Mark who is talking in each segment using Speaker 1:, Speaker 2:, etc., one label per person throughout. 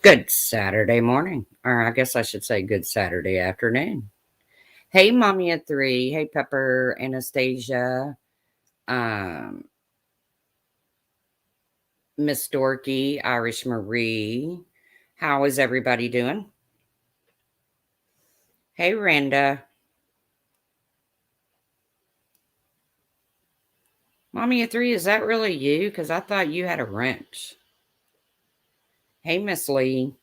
Speaker 1: Good Saturday morning, or I guess I should say good Saturday afternoon. Hey, Mommy at three. Hey, Pepper, Anastasia, um, Miss Dorky, Irish Marie. How is everybody doing? Hey, Randa. Mommy at three, is that really you? Because I thought you had a wrench. Hey, Miss Lee.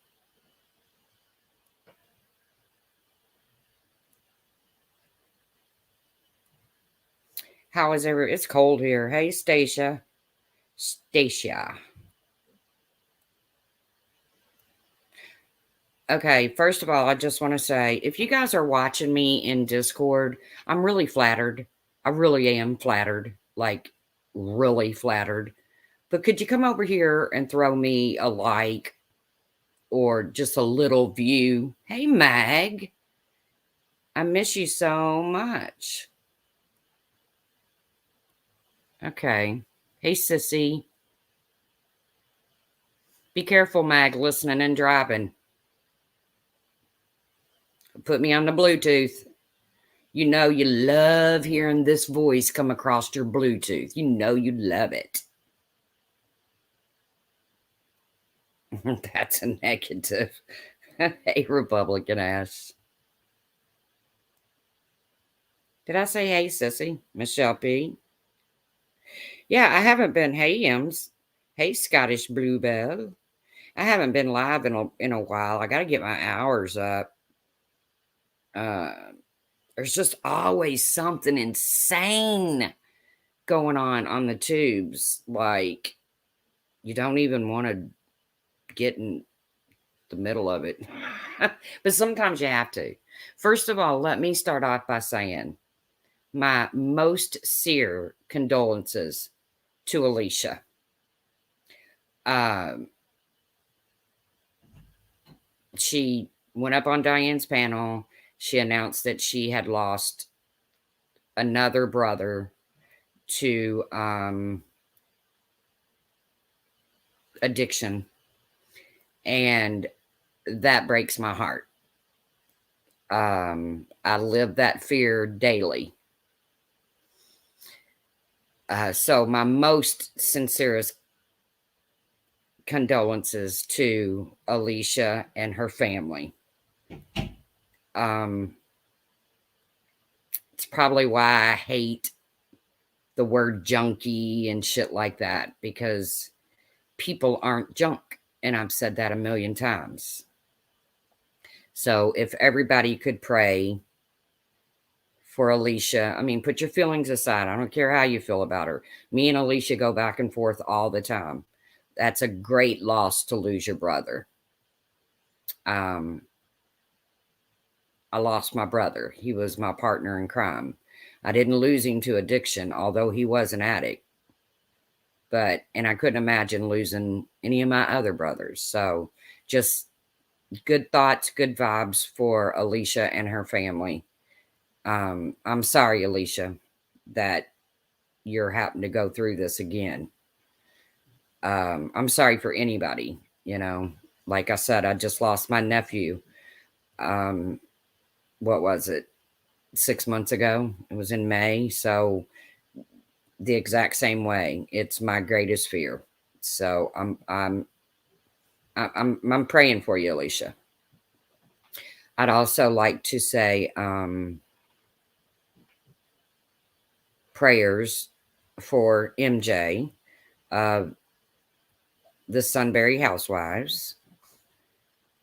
Speaker 1: How is every? It's cold here. Hey, Stacia. Stacia. Okay, first of all, I just want to say if you guys are watching me in Discord, I'm really flattered. I really am flattered, like really flattered. But could you come over here and throw me a like or just a little view? Hey, Mag, I miss you so much. Okay. Hey, Sissy. Be careful, Mag, listening and driving. Put me on the Bluetooth. You know you love hearing this voice come across your Bluetooth. You know you love it. That's a negative. Hey, Republican ass. Did I say hey, sissy? Michelle P. Yeah, I haven't been hey, Ems. Hey, Scottish Bluebell. I haven't been live in a while. I got to get my hours up. Uh, there's just always something insane going on the tubes. Like, you don't even want to get in the middle of it. But sometimes you have to. First of all, let me start off by saying my most sincere condolences to Alicia. Um, she went up on Diane's panel. She announced that she had lost another brother to addiction, and that breaks my heart. I live that fear daily. So my most sincerest condolences to Alicia and her family. Um, it's probably why I hate the word junkie and shit like that, because people aren't junk. And I've said that a million times. So if everybody could pray for Alicia, I mean, put your feelings aside. I don't care how you feel about her. Me and Alicia go back and forth all the time. That's a great loss to lose your brother. Um, I lost my brother. He was my partner in crime. I didn't lose him to addiction, although he was an addict. And I couldn't imagine losing any of my other brothers. So just good thoughts, good vibes for Alicia and her family. I'm sorry, Alicia, that you're having to go through this again. I'm sorry for anybody, you know. Like I said, I just lost my nephew. Um, what was it? 6 months ago. It was in May. So the exact same way. It's my greatest fear. So I'm praying for you, Alicia. I'd also like to say prayers for MJ, uh, the Sunbury Housewives.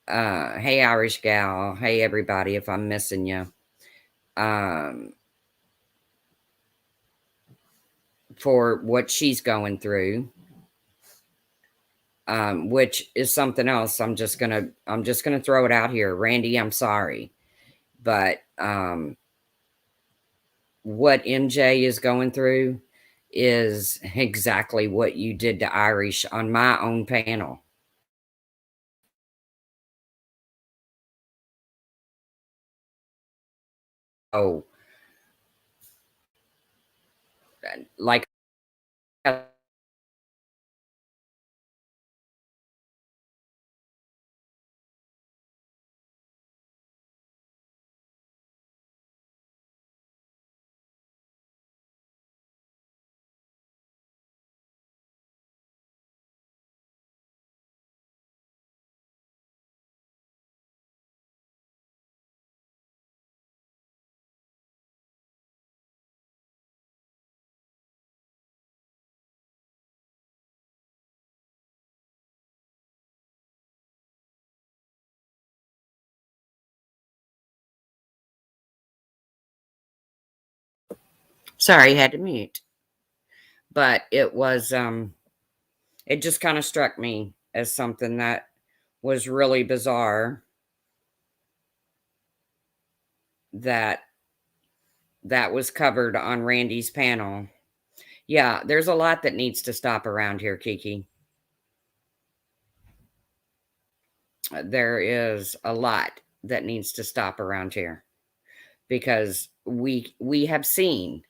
Speaker 1: Hey, Irish gal. Hey, everybody. If I'm missing you, um, for what she's going through, which is something else. I'm just gonna throw it out here, Randy. I'm sorry, but what MJ is going through is exactly what you did to Irish on my own panel. Oh, like I Sorry, had to mute. But it was, it just kind of struck me as something that was really bizarre that that was covered on Randy's panel. Yeah, there's a lot that needs to stop around here, Kiki. There is a lot that needs to stop around here because we have seen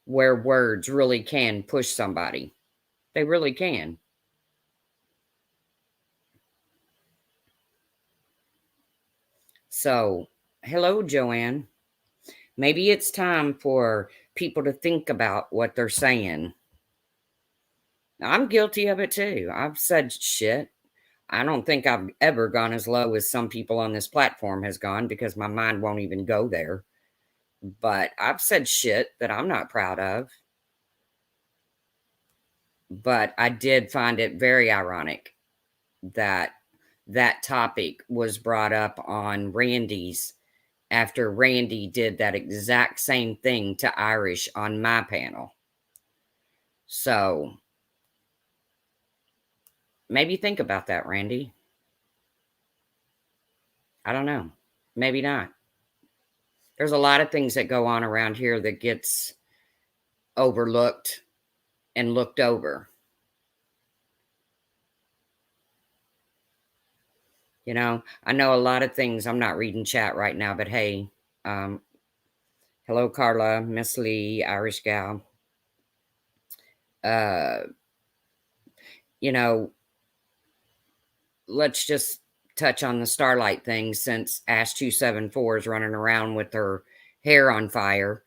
Speaker 1: where words really can push somebody. They really can. So, hello, Joanne. Maybe it's time for people to think about what they're saying. I'm guilty of it too. I've said shit. I don't think I've ever gone as low as some people on this platform has gone because my mind won't even go there. But I've said shit that I'm not proud of. But I did find it very ironic that that topic was brought up on Randy's after Randy did that exact same thing to Irish on my panel. So maybe think about that, Randy. I don't know. Maybe not. There's a lot of things that go on around here that gets overlooked and looked over. You know, I know a lot of things. I'm not reading chat right now, but hey, hello, Carla, Miss Lee, Irish gal. You know, let's just touch on the Starlight thing since Ash274 is running around with her hair on fire,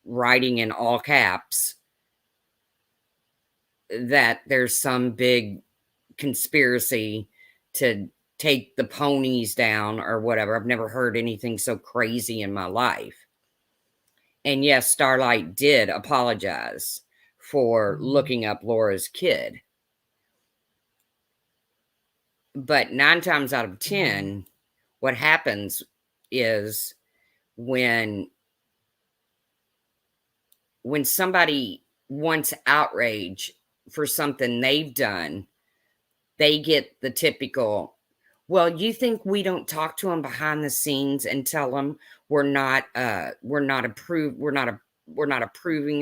Speaker 1: writing in all caps that there's some big conspiracy to take the ponies down or whatever. I've never heard anything so crazy in my life. And yes, Starlight did apologize for looking up Laura's kid. But 9 times out of 10, what happens is when somebody wants outrage for something they've done, they get the typical, well, you think we don't talk to them behind the scenes and tell them we're not approving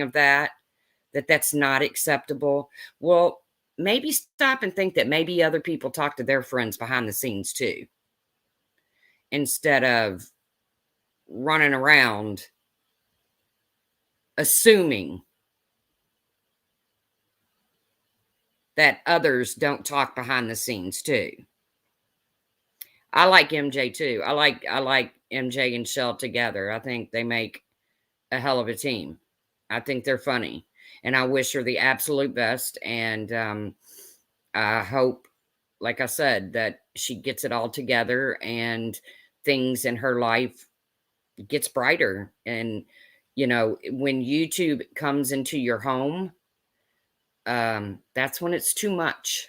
Speaker 1: of that's not acceptable. Well, maybe stop and think that maybe other people talk to their friends behind the scenes too, instead of running around assuming that others don't talk behind the scenes too. I like MJ too. I like MJ and Shell together. I think they make a hell of a team. I think they're funny, and I wish her the absolute best. And I hope, like I said, that she gets it all together and things in her life gets brighter. And you know, when YouTube comes into your home, that's when it's too much.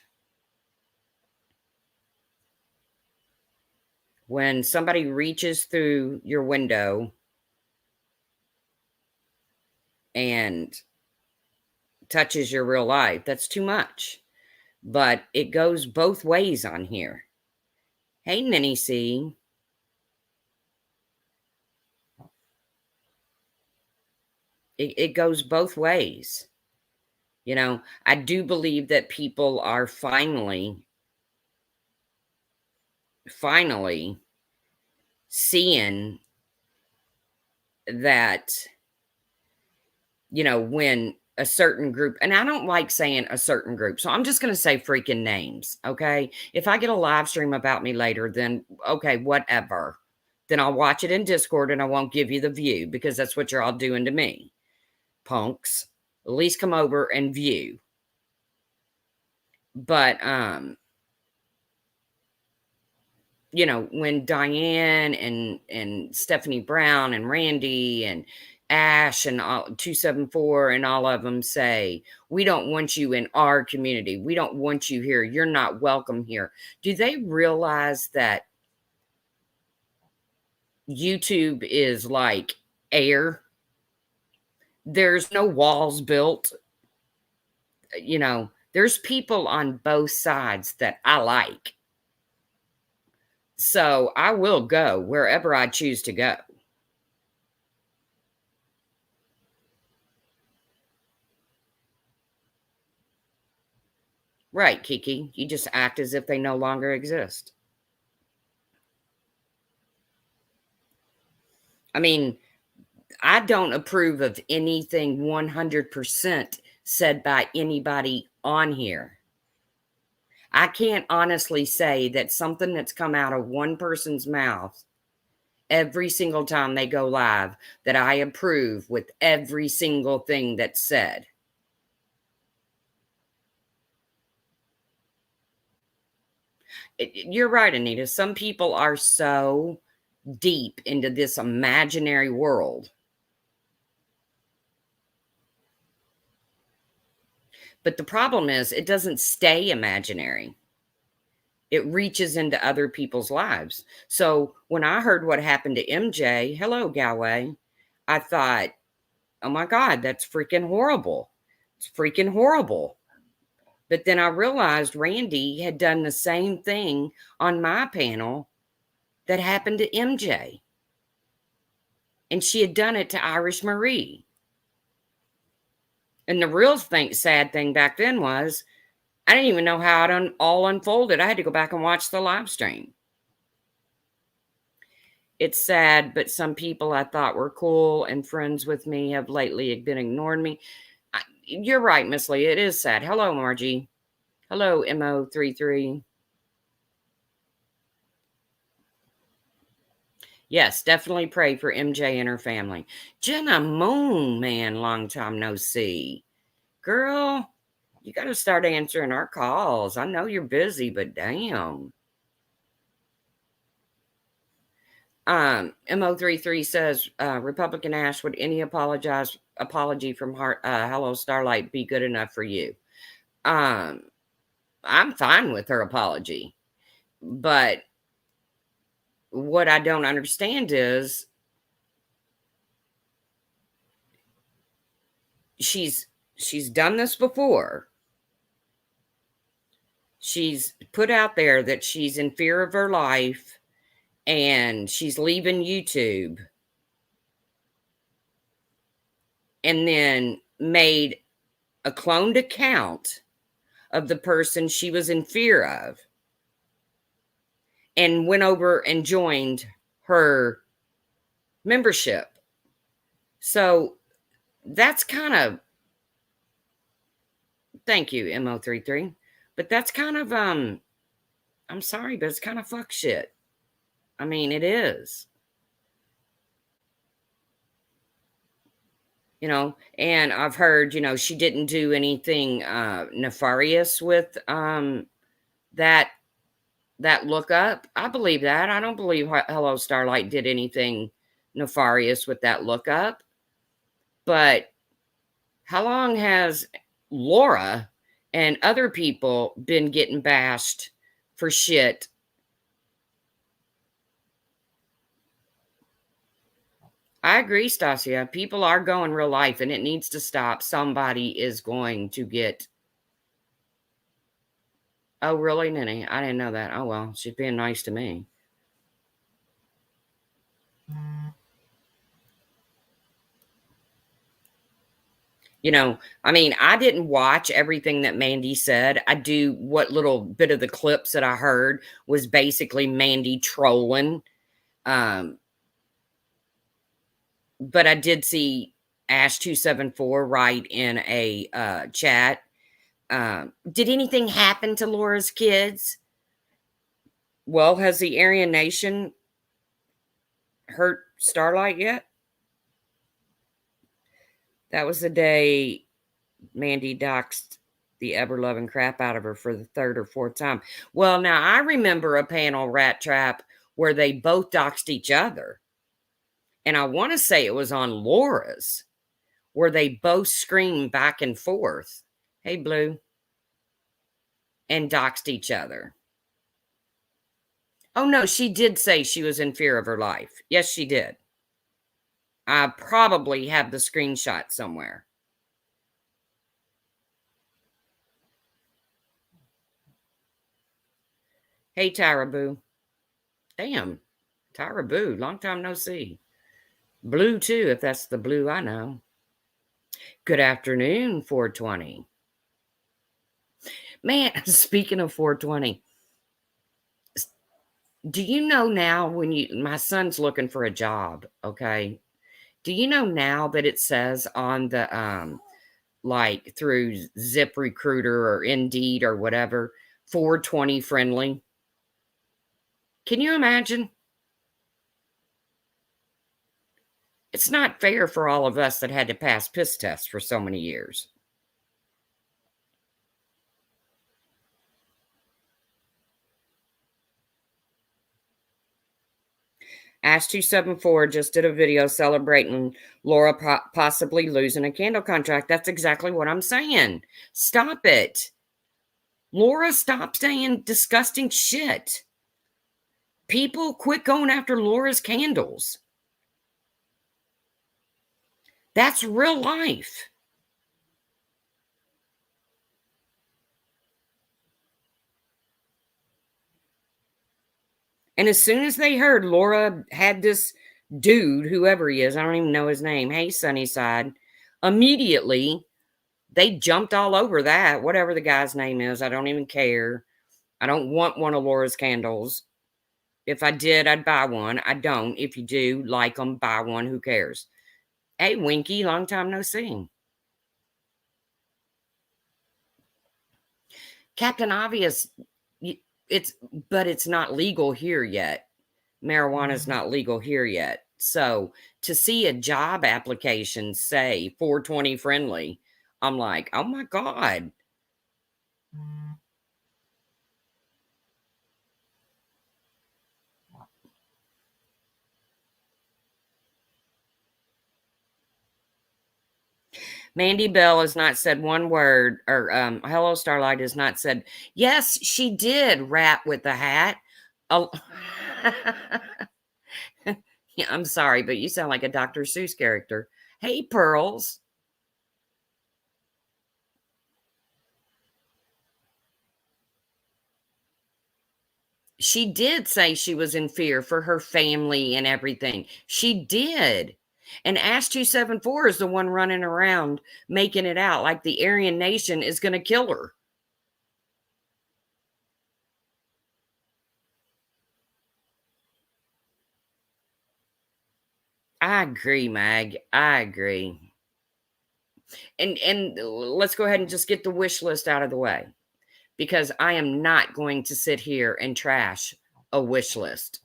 Speaker 1: When somebody reaches through your window and touches your real life, that's too much. But it goes both ways on here. Hey, Minnie C. It goes both ways. You know, I do believe that people are finally seeing that, you know, when a certain group, and I don't like saying a certain group, so I'm just going to say freaking names, okay? If I get a live stream about me later, then okay, whatever. Then I'll watch it in Discord and I won't give you the view because that's what you're all doing to me. Punks. At least come over and view. But you know, when Diane and Stephanie Brown and Randy and Ash and 274 and all of them say, we don't want you in our community. We don't want you here. You're not welcome here. Do they realize that YouTube is like air? There's no walls built. There's people on both sides that I like. So I will go wherever I choose to go. Right, Kiki. You just act as if they no longer exist. I mean, I don't approve of anything 100% said by anybody on here. I can't honestly say that something that's come out of one person's mouth every single time they go live that I approve with every single thing that's said. You're right, Anita. Some people are so deep into this imaginary world. But the problem is, it doesn't stay imaginary. It reaches into other people's lives. So when I heard what happened to MJ, hello, Galway, I thought, oh my God, that's freaking horrible. It's freaking horrible. But then I realized Randy had done the same thing on my panel that happened to MJ. And she had done it to Irish Marie. And the real sad thing back then was I didn't even know how it all unfolded. I had to go back and watch the live stream. It's sad, but some people I thought were cool and friends with me have lately been ignoring me. You're right, Miss Lee. It is sad. Hello, Margie. Hello, MO33. Yes, definitely pray for MJ and her family. Jenna Moon, man, long time no see. Girl, you got to start answering our calls. I know you're busy, but damn. MO33 says, Republican Ash, would any apology from Hello Starlight be good enough for you? I'm fine with her apology. But what I don't understand is she's done this before. She's put out there that she's in fear of her life and she's leaving YouTube, and then made a cloned account of the person she was in fear of and went over and joined her membership. So that's kind of, thank you, MO33. But that's kind of, I'm sorry, but it's kind of fuck shit. I mean, it is. And I've heard, she didn't do anything nefarious with that lookup. I believe that. I don't believe Hello Starlight did anything nefarious with that lookup. But how long has Laura and other people been getting bashed for shit? I agree, Stasia. People are going real life and it needs to stop. Somebody is going to get. Oh, really, Nene? I didn't know that. Oh, well, she's being nice to me. I mean, I didn't watch everything that Mandy said. What little bit of the clips that I heard was basically Mandy trolling. But I did see Ash274 write in a chat. Did anything happen to Laura's kids? Well, has the Aryan Nation hurt Starlight yet? That was the day Mandy doxed the ever-loving crap out of her for the third or fourth time. Well, now I remember a panel, Rat Trap, where they both doxed each other. And I want to say it was on Laura's, where they both screamed back and forth, hey, Blue, and doxed each other. Oh, no, she did say she was in fear of her life. Yes, she did. I probably have the screenshot somewhere. Hey, Tyra Boo. Damn, Tyra Boo, long time no see. Blue too, if that's the blue I know. Good afternoon, 420. Man, speaking of 420, do you know now my son's looking for a job, okay? Do you know now that it says on the like through Zip Recruiter or Indeed or whatever, 420 friendly? Can you imagine? It's not fair for all of us that had to pass piss tests for so many years. Ash274 just did a video celebrating Laura possibly losing a candle contract. That's exactly what I'm saying. Stop it. Laura, stop saying disgusting shit. People quit going after Laura's candles. That's real life. And as soon as they heard Laura had this dude, whoever he is, I don't even know his name, hey, Sunnyside, immediately they jumped all over that, whatever the guy's name is. I don't even care. I don't want one of Laura's candles. If I did, I'd buy one. I don't. If you do like them, buy one. Who cares? Hey, Winky, long time no see. Captain Obvious, but it's not legal here yet. Marijuana is not legal here yet. So to see a job application say 420 friendly, I'm like, oh my God. Mandy Bell has not said one word, or Hello Starlight has not said, yes, she did rat with the hat. Oh, yeah, I'm sorry, but you sound like a Dr. Seuss character. Hey, Pearls. She did say she was in fear for her family and everything. She did. And Ash 274 is the one running around making it out like the Aryan Nation is going to kill her. I agree, Mag. I agree. And let's go ahead and just get the wish list out of the way, because I am not going to sit here and trash a wish list.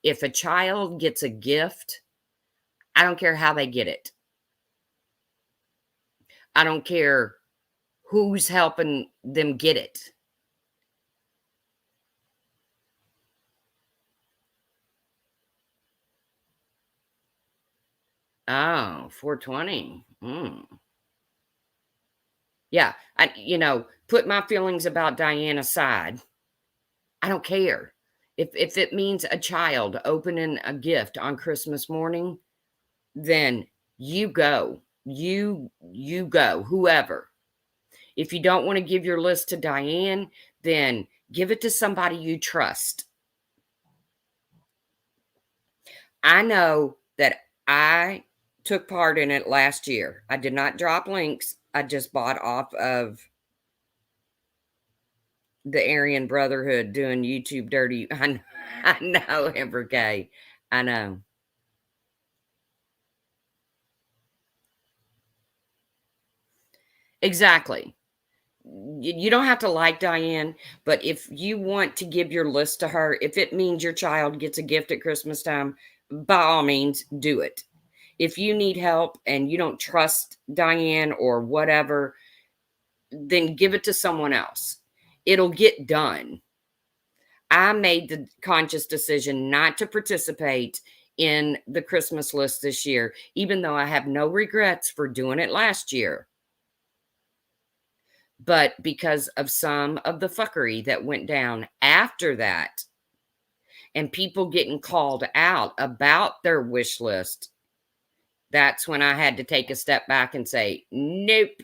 Speaker 1: If a child gets a gift, I don't care how they get it. I don't care who's helping them get it. Oh, 420. Yeah, put my feelings about Diane aside. I don't care. If it means a child opening a gift on Christmas morning, then you go. You go, whoever. If you don't want to give your list to Diane, then give it to somebody you trust. I know that I took part in it last year. I did not drop links. I just bought off of the Aryan Brotherhood doing YouTube dirty. I know, Amber Gay. I know. Exactly. You don't have to like Diane, but if you want to give your list to her, if it means your child gets a gift at Christmas time, by all means, do it. If you need help and you don't trust Diane or whatever, then give it to someone else. It'll get done. I made the conscious decision not to participate in the Christmas list this year, even though I have no regrets for doing it last year. But because of some of the fuckery that went down after that, and people getting called out about their wish list, That's when I had to take a step back and say, nope,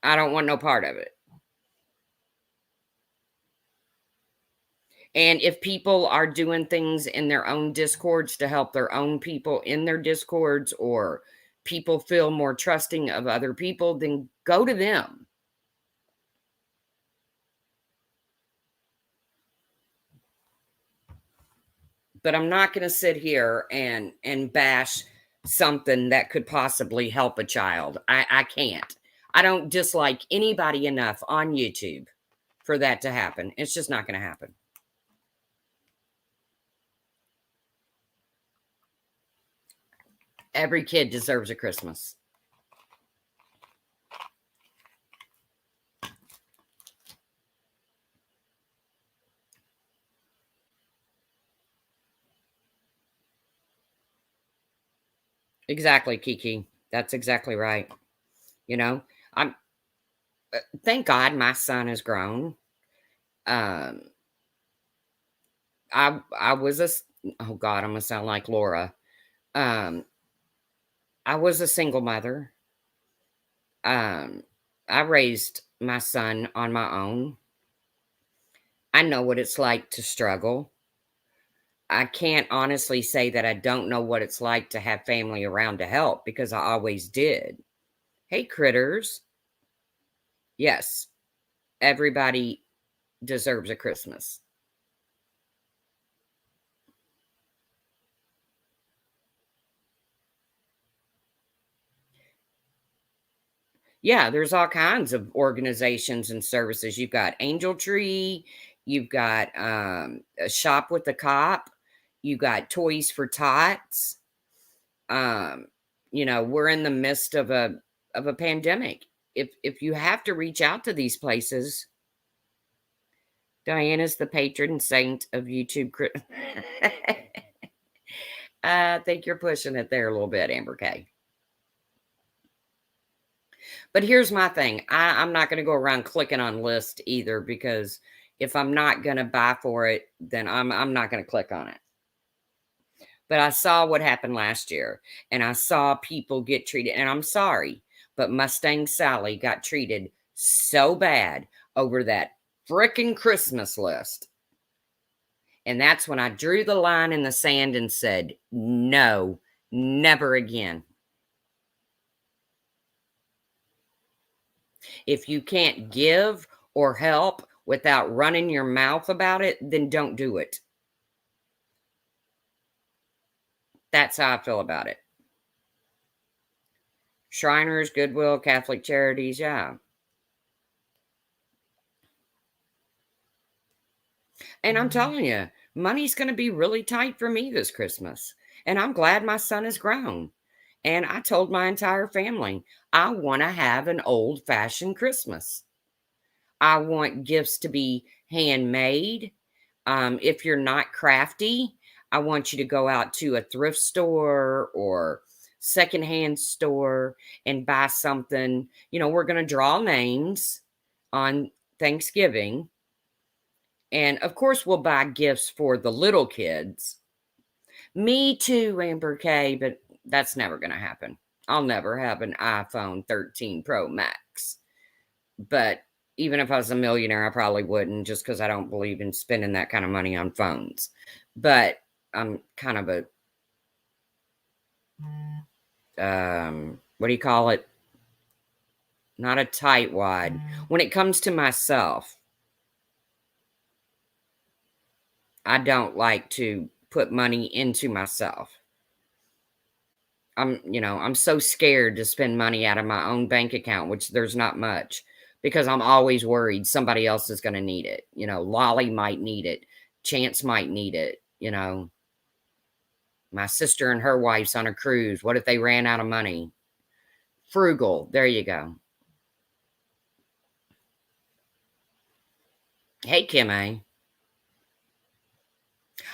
Speaker 1: I don't want no part of it. And if people are doing things in their own discords to help their own people in their discords, or people feel more trusting of other people, then go to them. But I'm not going to sit here and bash something that could possibly help a child. I can't. I don't dislike anybody enough on YouTube for that to happen. It's just not going to happen. Every kid deserves a Christmas. Exactly, Kiki. That's exactly right. You know, I'm thank God my son is grown. Um, I was oh God, I'm gonna sound like Laura. Um, I was a single mother. Um, I raised my son on my own. I know what it's like to struggle. I can't honestly say that I don't know what it's like to have family around to help, because I always did. Hey, critters. Yes, everybody deserves a Christmas. Yeah, there's all kinds of organizations and services. You've got Angel Tree, you've got a Shop with the Cop, you got Toys for Tots. Um, we're in the midst of a pandemic. If you have to reach out to these places, Diana's the patron saint of YouTube. I think you're pushing it there a little bit, Amber K. But here's my thing. I'm not going to go around clicking on list either, because if I'm not going to buy for it, then I'm not going to click on it. But I saw what happened last year, and I saw people get treated, and I'm sorry, but Mustang Sally got treated so bad over that frickin' Christmas list. And that's when I drew the line in the sand and said, no, never again. If you can't give or help without running your mouth about it, then don't do it. That's how I feel about it. Shriners, Goodwill, Catholic Charities, yeah. And I'm telling you, money's going to be really tight for me this Christmas. And I'm glad my son is grown. And I told my entire family, I want to have an old fashioned Christmas. I want gifts to be handmade. If you're not crafty, I want you to go out to a thrift store or secondhand store and buy something. We're going to draw names on Thanksgiving. And of course, we'll buy gifts for the little kids. Me too, Amber K, but that's never going to happen. I'll never have an iPhone 13 Pro Max. But even if I was a millionaire, I probably wouldn't, just because I don't believe in spending that kind of money on phones. But I'm kind of what do you call it? Not a tightwad. When it comes to myself, I don't like to put money into myself. I'm so scared to spend money out of my own bank account, which there's not much, because I'm always worried somebody else is going to need it. Lolly might need it. Chance might need it. My sister and her wife's on a cruise. What if they ran out of money? Frugal. There you go. Hey, Kim A.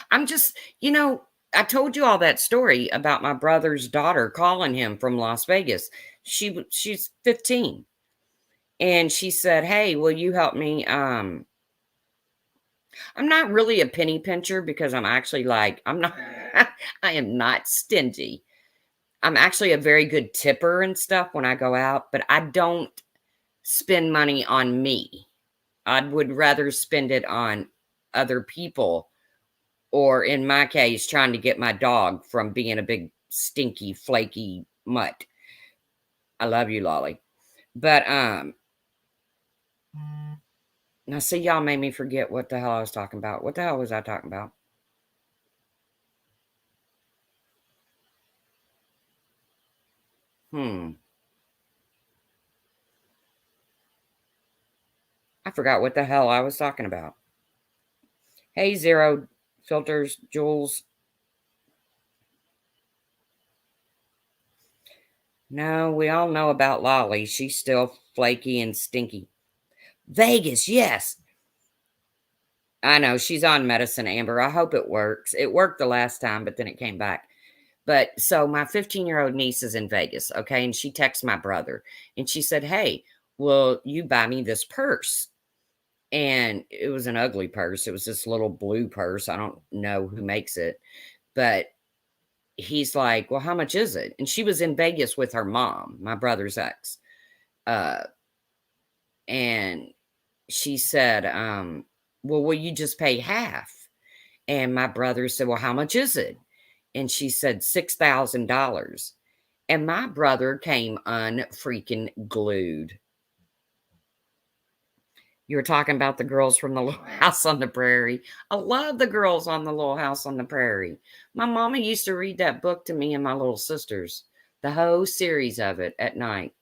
Speaker 1: I'm just, I told you all that story about my brother's daughter calling him from Las Vegas. She's 15. And she said, "Hey, will you help me?" I'm not really a penny pincher, because I'm actually like, I'm not, I am not stingy. I'm actually a very good tipper and stuff when I go out, but I don't spend money on me. I would rather spend it on other people, or in my case, trying to get my dog from being a big, stinky, flaky mutt. I love you, Lolly. But, now see, y'all made me forget what the hell I was talking about. What the hell was I talking about? I forgot what the hell I was talking about. Hey, Zero Filters, Jules. No, we all know about Lolly. She's still flaky and stinky. Vegas, yes. I know, she's on medicine, Amber. I hope it works. It worked the last time, but then it came back. But so my 15-year-old niece is in Vegas, okay? And she texts my brother and she said, "Hey, will you buy me this purse?" And it was an ugly purse. It was this little blue purse. I don't know who makes it, but he's like, "Well, how much is it?" And she was in Vegas with her mom, my brother's ex. Uh, and she said, "Well, will you just pay half?" And my brother said, "Well, how much is it?" And she said, $6,000. And my brother came unfreaking glued. You were talking about the girls from the Little House on the Prairie. I love the girls on the Little House on the Prairie. My mama used to read that book to me and my little sisters, the whole series of it at night.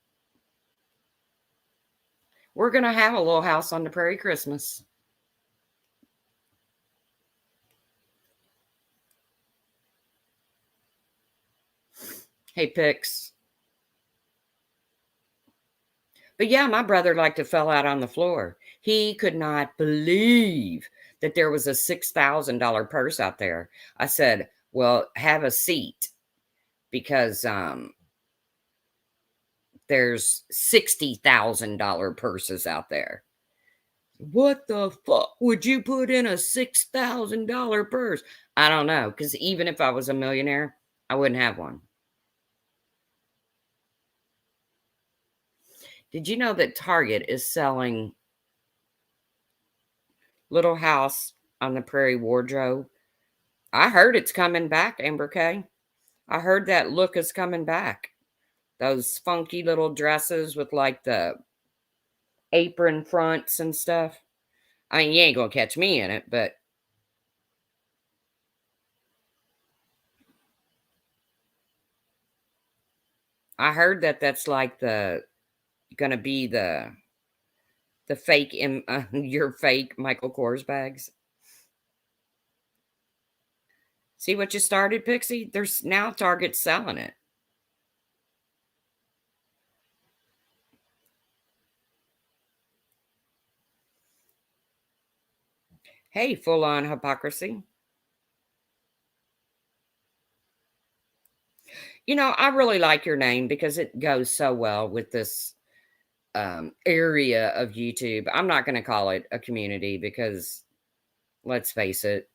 Speaker 1: We're going to have a Little House on the Prairie Christmas. Hey, Pix. But yeah, my brother liked to fell out on the floor. He could not believe that there was a $6,000 purse out there. I said, "Well, have a seat, because there's $60,000 purses out there." "What the fuck would you put in a $6,000 purse?" I don't know, because even if I was a millionaire, I wouldn't have one. Did you know that Target is selling Little House on the Prairie wardrobe? I heard it's coming back, Amber K. I heard that look is coming back. Those funky little dresses with like the apron fronts and stuff. I mean, you ain't gonna catch me in it, but I heard that that's like the gonna be the fake in your fake Michael Kors bags. See what you started, Pixie? There's now Target selling it. Hey, full on hypocrisy. You know, I really like your name because it goes so well with this area of YouTube. I'm not going to call it a community because, let's face it,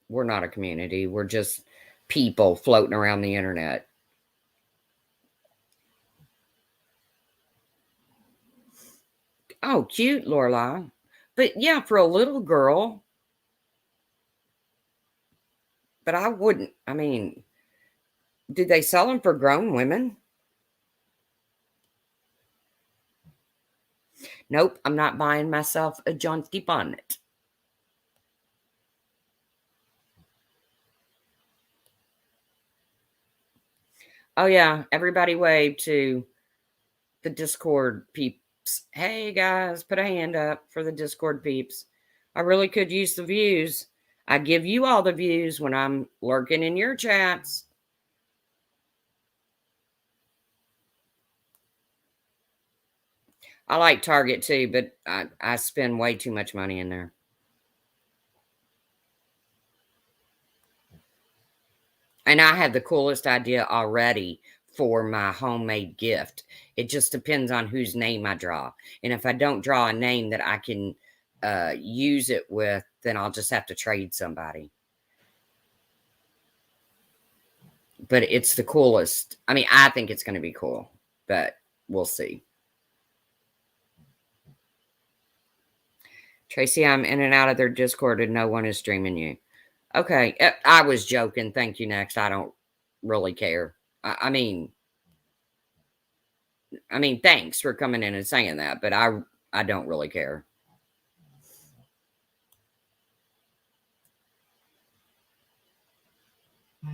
Speaker 1: we're not a community. We're just people floating around the internet. Oh, cute, Lorelai. But yeah, for a little girl, but I wouldn't. I mean, do they sell them for grown women? Nope, I'm not buying myself a jaunty bonnet. Oh yeah, everybody wave to the Discord peeps. Hey guys, put a hand up for the Discord peeps. I really could use the views. I give you all the views when I'm lurking in your chats. I like Target too, but I spend way too much money in there. And I have the coolest idea already for my homemade gift. It just depends on whose name I draw. And if I don't draw a name that I can use it with, then I'll just have to trade somebody. But it's the coolest. I mean, I think it's going to be cool, but we'll see. Tracy, I'm in and out of their Discord and no one is streaming you. Okay, I was joking. Thank you, next. I don't really care. I mean, thanks for coming in and saying that, but I don't really care.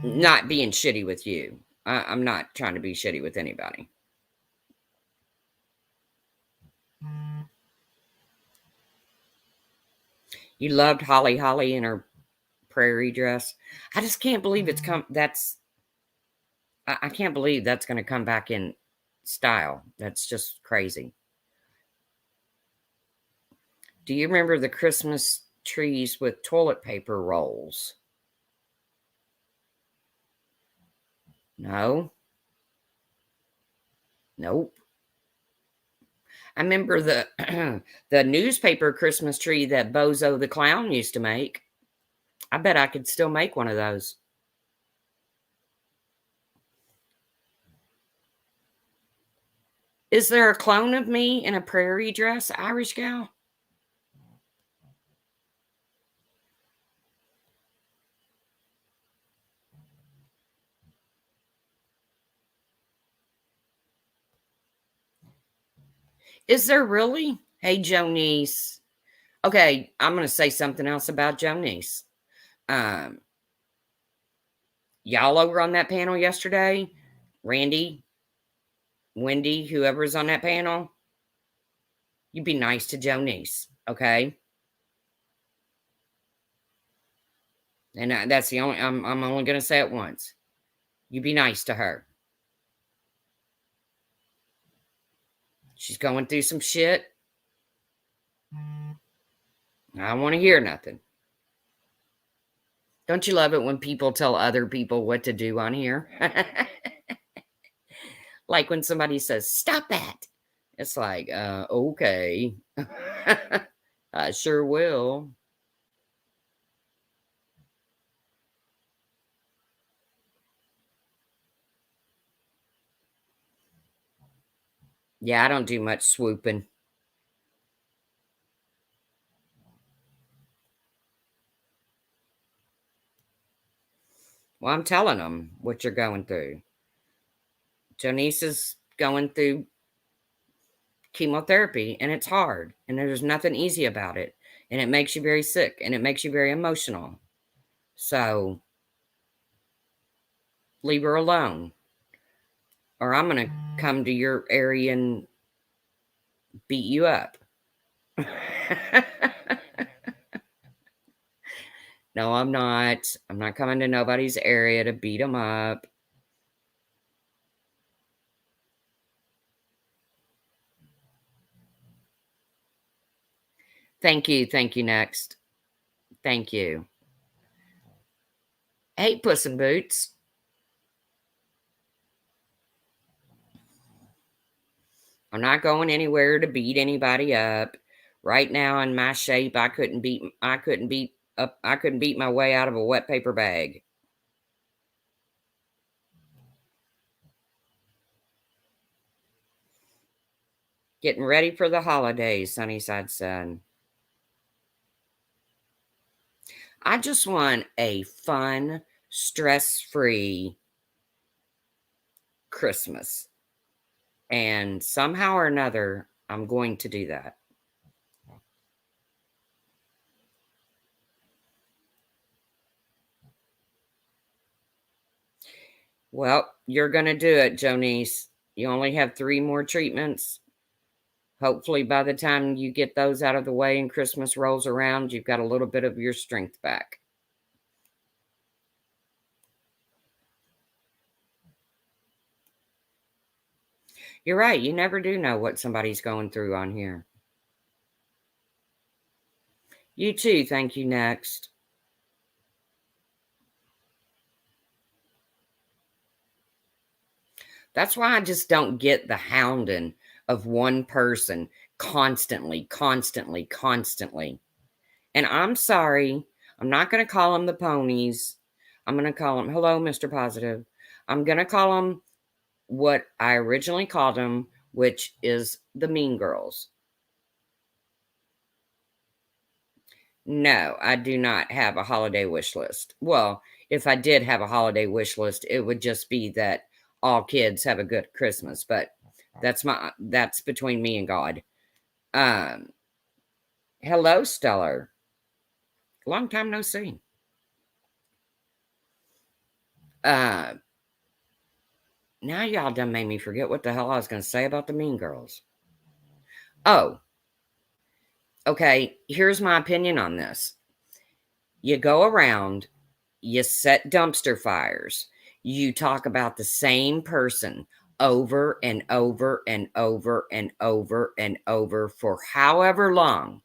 Speaker 1: Not being shitty with you. I'm not trying to be shitty with anybody. You loved Holly Holly in her prairie dress. I just can't believe it's come. I can't believe that's going to come back in style. That's just crazy. Do you remember the Christmas trees with toilet paper rolls? No. Nope. I remember the the newspaper Christmas tree that Bozo the Clown used to make. I bet I could still make one of those. Is there a clone of me in a prairie dress, Irish gal? Is there really? Hey, Jonice. Okay, I'm going to say something else about Jonice. Y'all over on that panel yesterday, Randy, Wendy, whoever's on that panel, you be nice to Jonice, okay? And that's the only, I'm only going to say it once. You be nice to her. She's going through some shit. I don't want to hear nothing. Don't you love it when people tell other people what to do on here? Like when somebody says, stop that. It's like, okay. I sure will. Yeah, I don't do much swooping. Well, I'm telling them what you're going through. Jonice is going through chemotherapy and it's hard and there's nothing easy about it. And it makes you very sick and it makes you very emotional. So leave her alone. Or I'm going to come to your area and beat you up. No, I'm not. I'm not coming to nobody's area to beat them up. Thank you. Thank you, next. Thank you. Hey, Puss in Boots. I'm not going anywhere to beat anybody up. Right now in my shape, I couldn't beat my way out of a wet paper bag. Getting ready for the holidays, Sunnyside Sun. I just want a fun, stress-free Christmas. And somehow or another, I'm going to do that. Well, you're going to do it, Jonice. You only have 3 more treatments. Hopefully, by the time you get those out of the way and Christmas rolls around, you've got a little bit of your strength back. You're right. You never do know what somebody's going through on here. You too. Thank you, next. That's why I just don't get the hounding of one person constantly. And I'm sorry. I'm not going to call them the ponies. I'm going to call them, hello, Mr. Positive. I'm going to call them what I originally called them, which is the Mean Girls. No, I do not have a holiday wish list. Well, if I did have a holiday wish list, it would just be that all kids have a good Christmas, but that's between me and God. Um, Hello, Stellar. Long time no see. Now y'all done made me forget what the hell I was going to say about the Mean Girls. Oh, okay. Here's my opinion on this. You go around, you set dumpster fires, you talk about the same person over and over and over and over and over for however long.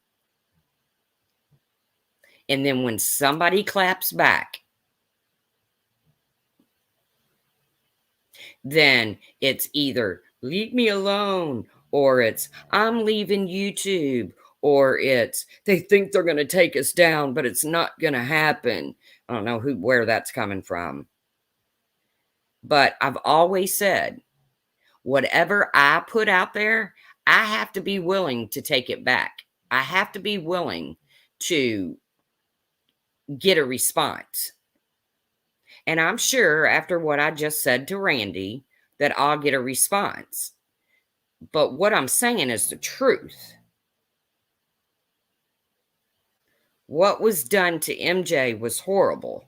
Speaker 1: And then when somebody claps back, then it's either leave me alone, or it's I'm leaving YouTube, or it's they think they're going to take us down, but it's not going to happen. I don't know where that's coming from. But I've always said, whatever I put out there, I have to be willing to take it back. I have to be willing to get a response. And I'm sure after what I just said to Randy that I'll get a response. But what I'm saying is the truth. What was done to MJ was horrible.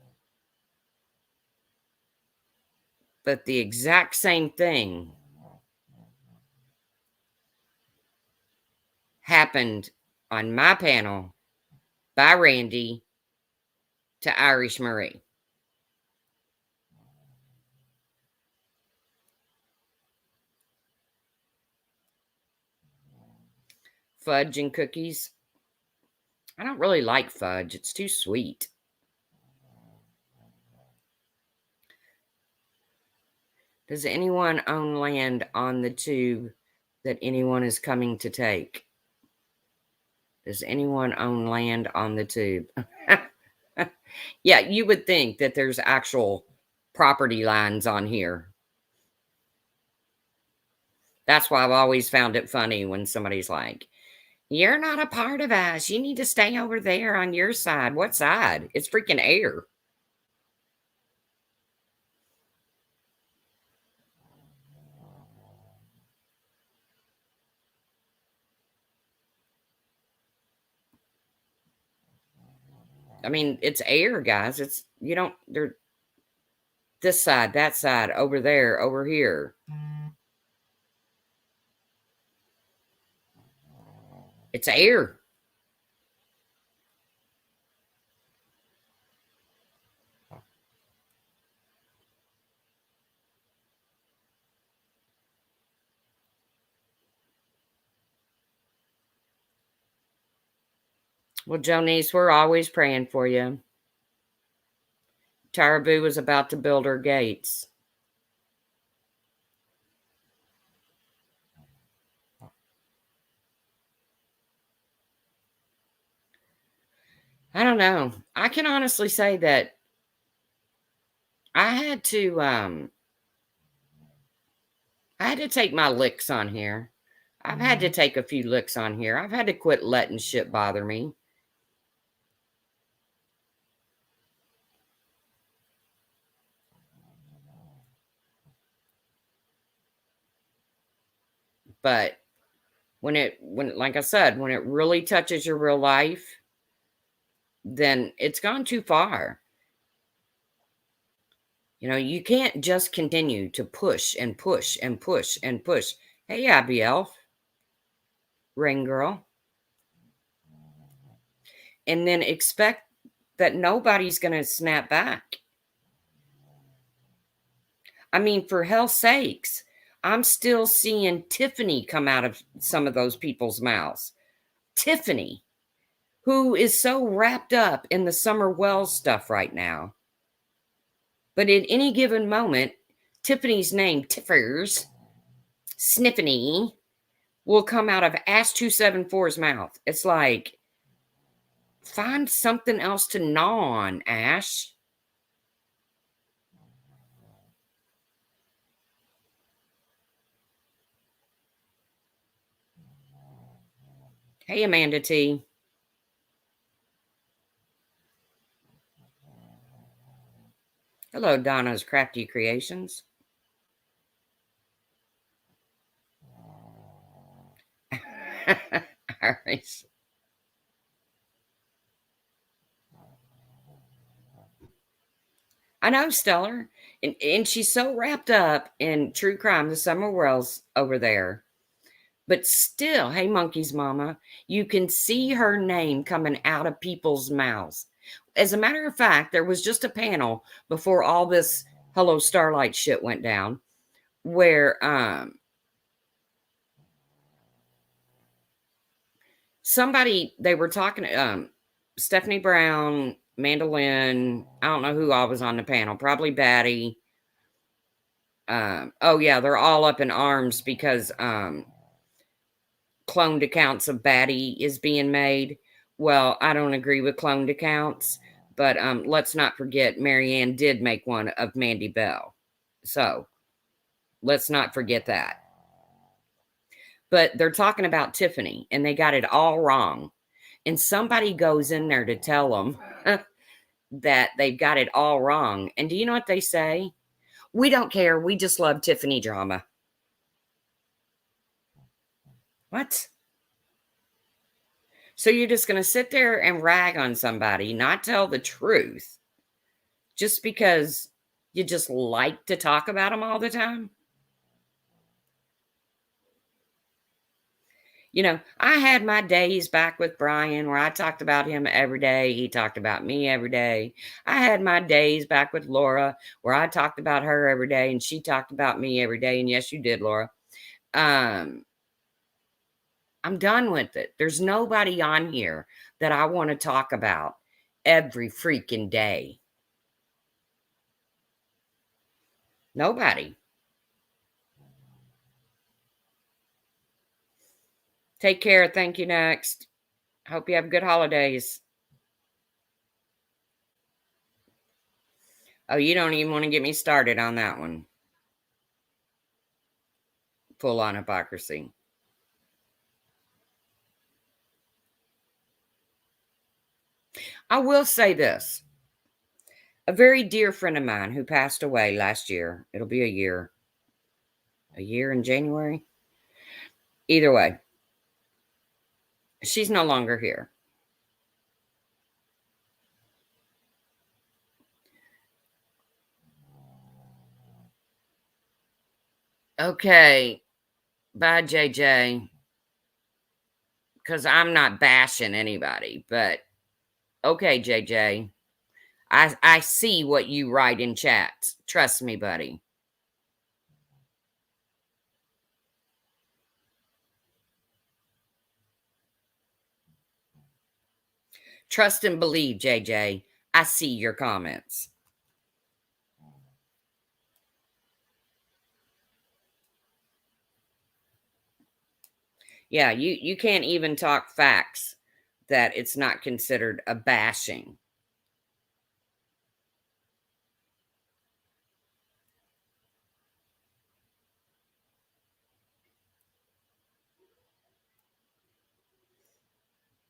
Speaker 1: But the exact same thing happened on my panel by Randy to Irish Marie. Fudge and cookies. I don't really like fudge. It's too sweet. Does anyone own land on the tube that anyone is coming to take? Does anyone own land on the tube? Yeah, you would think that there's actual property lines on here. That's why I've always found it funny when somebody's like, you're not a part of us. You need to stay over there on your side. What side? It's freaking air. I mean, it's air, guys. It's, you don't, they're this side, that side, over there, over here. It's air. Well, Jonice, we're always praying for you. Tarabu was about to build her gates. I don't know. I can honestly say that I had to take my licks on here. I've had to take a few licks on here. I've had to quit letting shit bother me. But when like I said, when it really touches your real life, then it's gone too far. You know, you can't just continue to push and push and push and push. Hey, Abby Elf, Rain Girl. And then expect that nobody's going to snap back. I mean, for hell's sakes, I'm still seeing Tiffany come out of some of those people's mouths. Tiffany, who is so wrapped up in the Summer Wells stuff right now. But at any given moment, Tiffany's name, Tiffers, Sniffany, will come out of Ass 274's mouth. It's like, find something else to gnaw on, Ash. Hey, Amanda T. Hello, Donna's Crafty Creations. All right. I know, Stellar. And she's so wrapped up in true crime, the Summer Wells over there. But still, hey, Monkey's mama, you can see her name coming out of people's mouths. As a matter of fact, there was just a panel before all this Hello Starlight shit went down where somebody, they were talking, Stephanie Brown, Mandolin, I don't know who all was on the panel, probably Batty. Oh yeah, they're all up in arms because cloned accounts of Batty is being made. Well, I don't agree with cloned accounts, but let's not forget Marianne did make one of Mandy Bell. So let's not forget that. But they're talking about Tiffany and they got it all wrong. And somebody goes in there to tell them that they've got it all wrong. And do you know what they say? We don't care. We just love Tiffany drama. What? So you're just going to sit there and rag on somebody, not tell the truth, just because you just like to talk about them all the time? You know, I had my days back with Brian where I talked about him every day. He talked about me every day. I had my days back with Laura where I talked about her every day and she talked about me every day. And yes, you did, Laura. Um, I'm done with it. There's nobody on here that I want to talk about every freaking day. Nobody. Take care. Thank you. Next. Hope you have good holidays. Oh, you don't even want to get me started on that one. Full on hypocrisy. I will say this. A very dear friend of mine who passed away last year, it'll be a year in January. Either way, she's no longer here. Okay. Bye, JJ. Because I'm not bashing anybody, but okay, JJ. I see what you write in chats. Trust me, buddy. Trust and believe, JJ. I see your comments. Yeah, you can't even talk facts that it's not considered a bashing.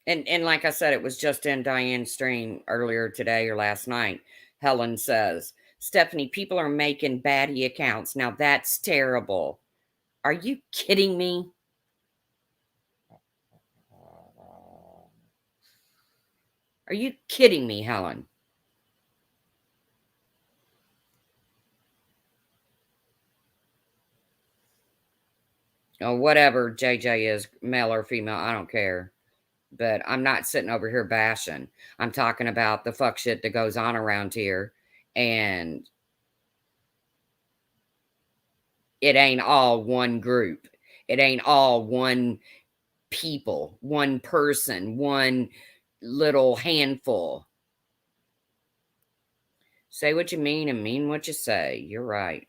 Speaker 1: And like I said, it was just in Diane's stream earlier today or last night. Helen says, Stephanie, people are making baddie accounts. Now that's terrible. Are you kidding me? Are you kidding me, Helen? Oh, whatever JJ is, male or female, I don't care. But I'm not sitting over here bashing. I'm talking about the fuck shit that goes on around here. And it ain't all one group. It ain't all one people, one person, one little handful. Say what you mean and mean what you say. You're right.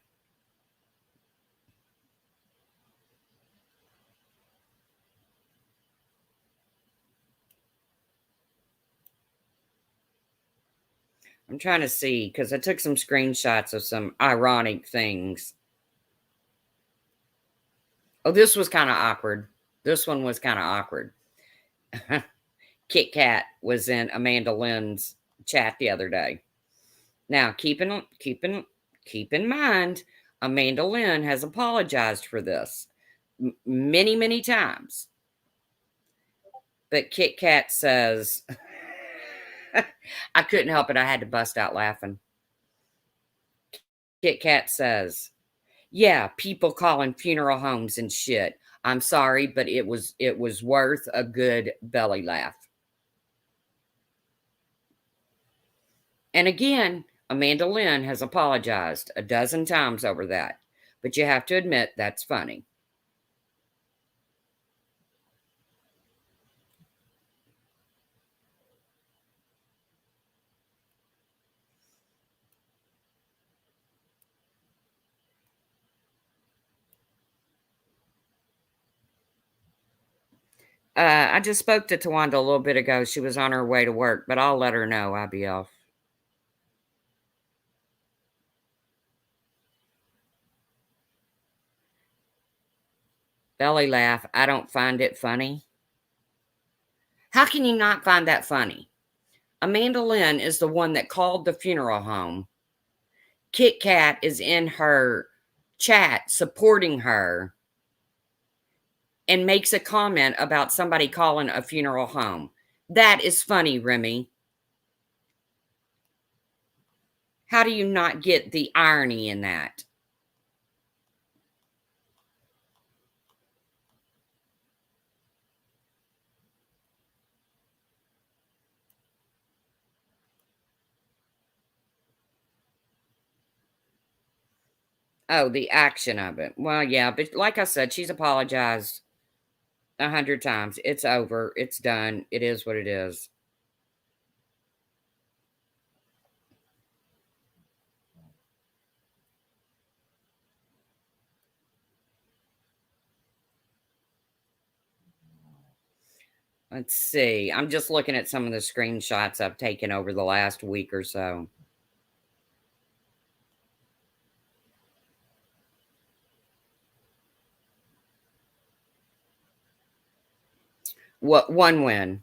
Speaker 1: I'm trying to see because I took some screenshots of some ironic things. Oh, this was kind of awkward. This one was kind of awkward. Kit Kat was in Amanda Lynn's chat the other day. Now, keep in mind, Amanda Lynn has apologized for this many, many times. But Kit Kat says, I couldn't help it. I had to bust out laughing. Kit Kat says, yeah, people calling funeral homes and shit. I'm sorry, but it was worth a good belly laugh. And again, Amanda Lynn has apologized a dozen times over that. But you have to admit that's funny. I just spoke to Tawanda a little bit ago. She was on her way to work, but I'll let her know I'll be off. Belly laugh. I don't find it funny. How can you not find that funny? Amanda Lynn is the one that called the funeral home. Kit Kat is in her chat supporting her and makes a comment about somebody calling a funeral home. That is funny, Remy. How do you not get the irony in that? Oh, the action of it. Well, yeah, but like I said, she's apologized 100 times. It's over. It's done. It is what it is. Let's see. I'm just looking at some of the screenshots I've taken over the last week or so. What one win?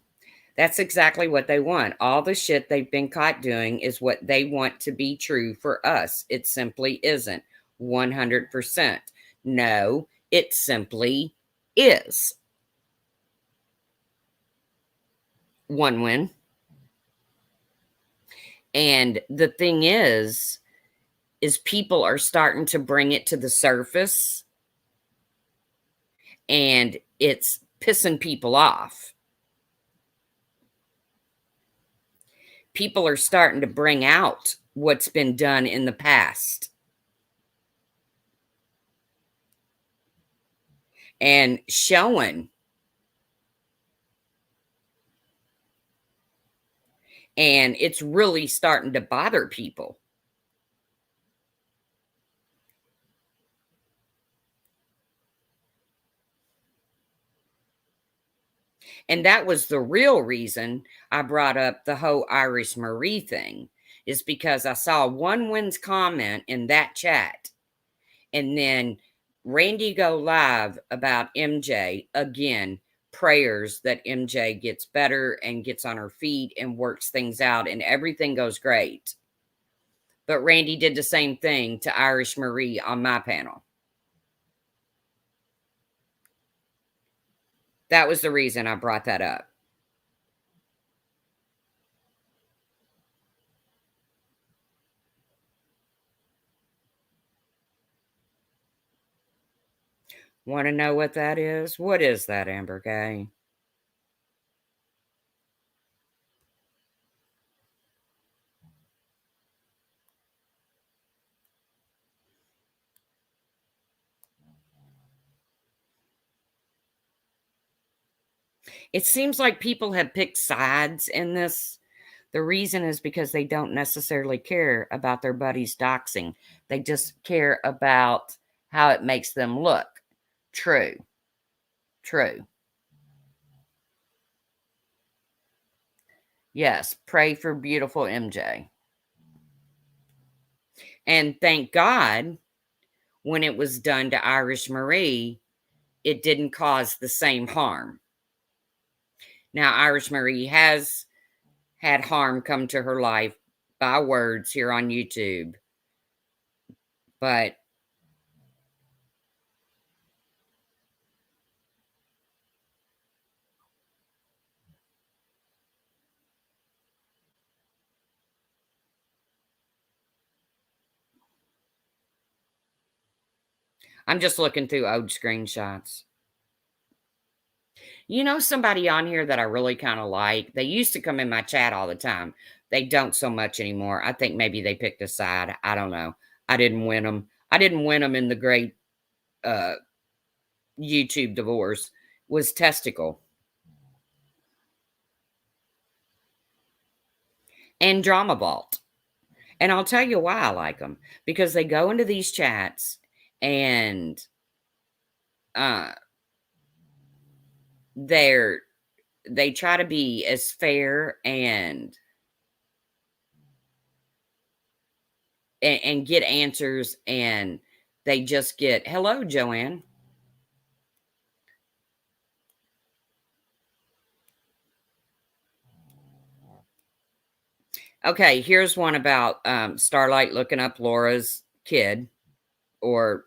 Speaker 1: That's exactly what they want. All the shit they've been caught doing is what they want to be true for us. It simply isn't 100%. No, it simply is. One win. And the thing is people are starting to bring it to the surface and it's pissing people off. People are starting to bring out what's been done in the past and showing. And it's really starting to bother people. And that was the real reason I brought up the whole Irish Marie thing, is because I saw one win's comment in that chat. And then Randy go live about MJ again. Prayers that MJ gets better and gets on her feet and works things out and everything goes great. But Randy did the same thing to Irish Marie on my panel. That was the reason I brought that up. Want to know what that is? What is that, Amber Gay? It seems like people have picked sides in this. The reason is because they don't necessarily care about their buddies doxing. They just care about how it makes them look. True. True. Yes, pray for beautiful MJ. And thank God when it was done to Irish Marie, it didn't cause the same harm. Now, Irish Marie has had harm come to her life by words here on YouTube, but I'm just looking through old screenshots. You know, somebody on here that I really kind of like, they used to come in my chat all the time. They don't so much anymore. I think maybe they picked a side. I don't know. I didn't win them. I didn't win them in the great uh, YouTube divorce. Was Testicle and Drama Vault. And I'll tell you why I like them. Because they go into these chats and uh, they're they try to be as fair and get answers, and they just get, hello, Joanne. Okay, here's one about Starlight looking up Laura's kid, or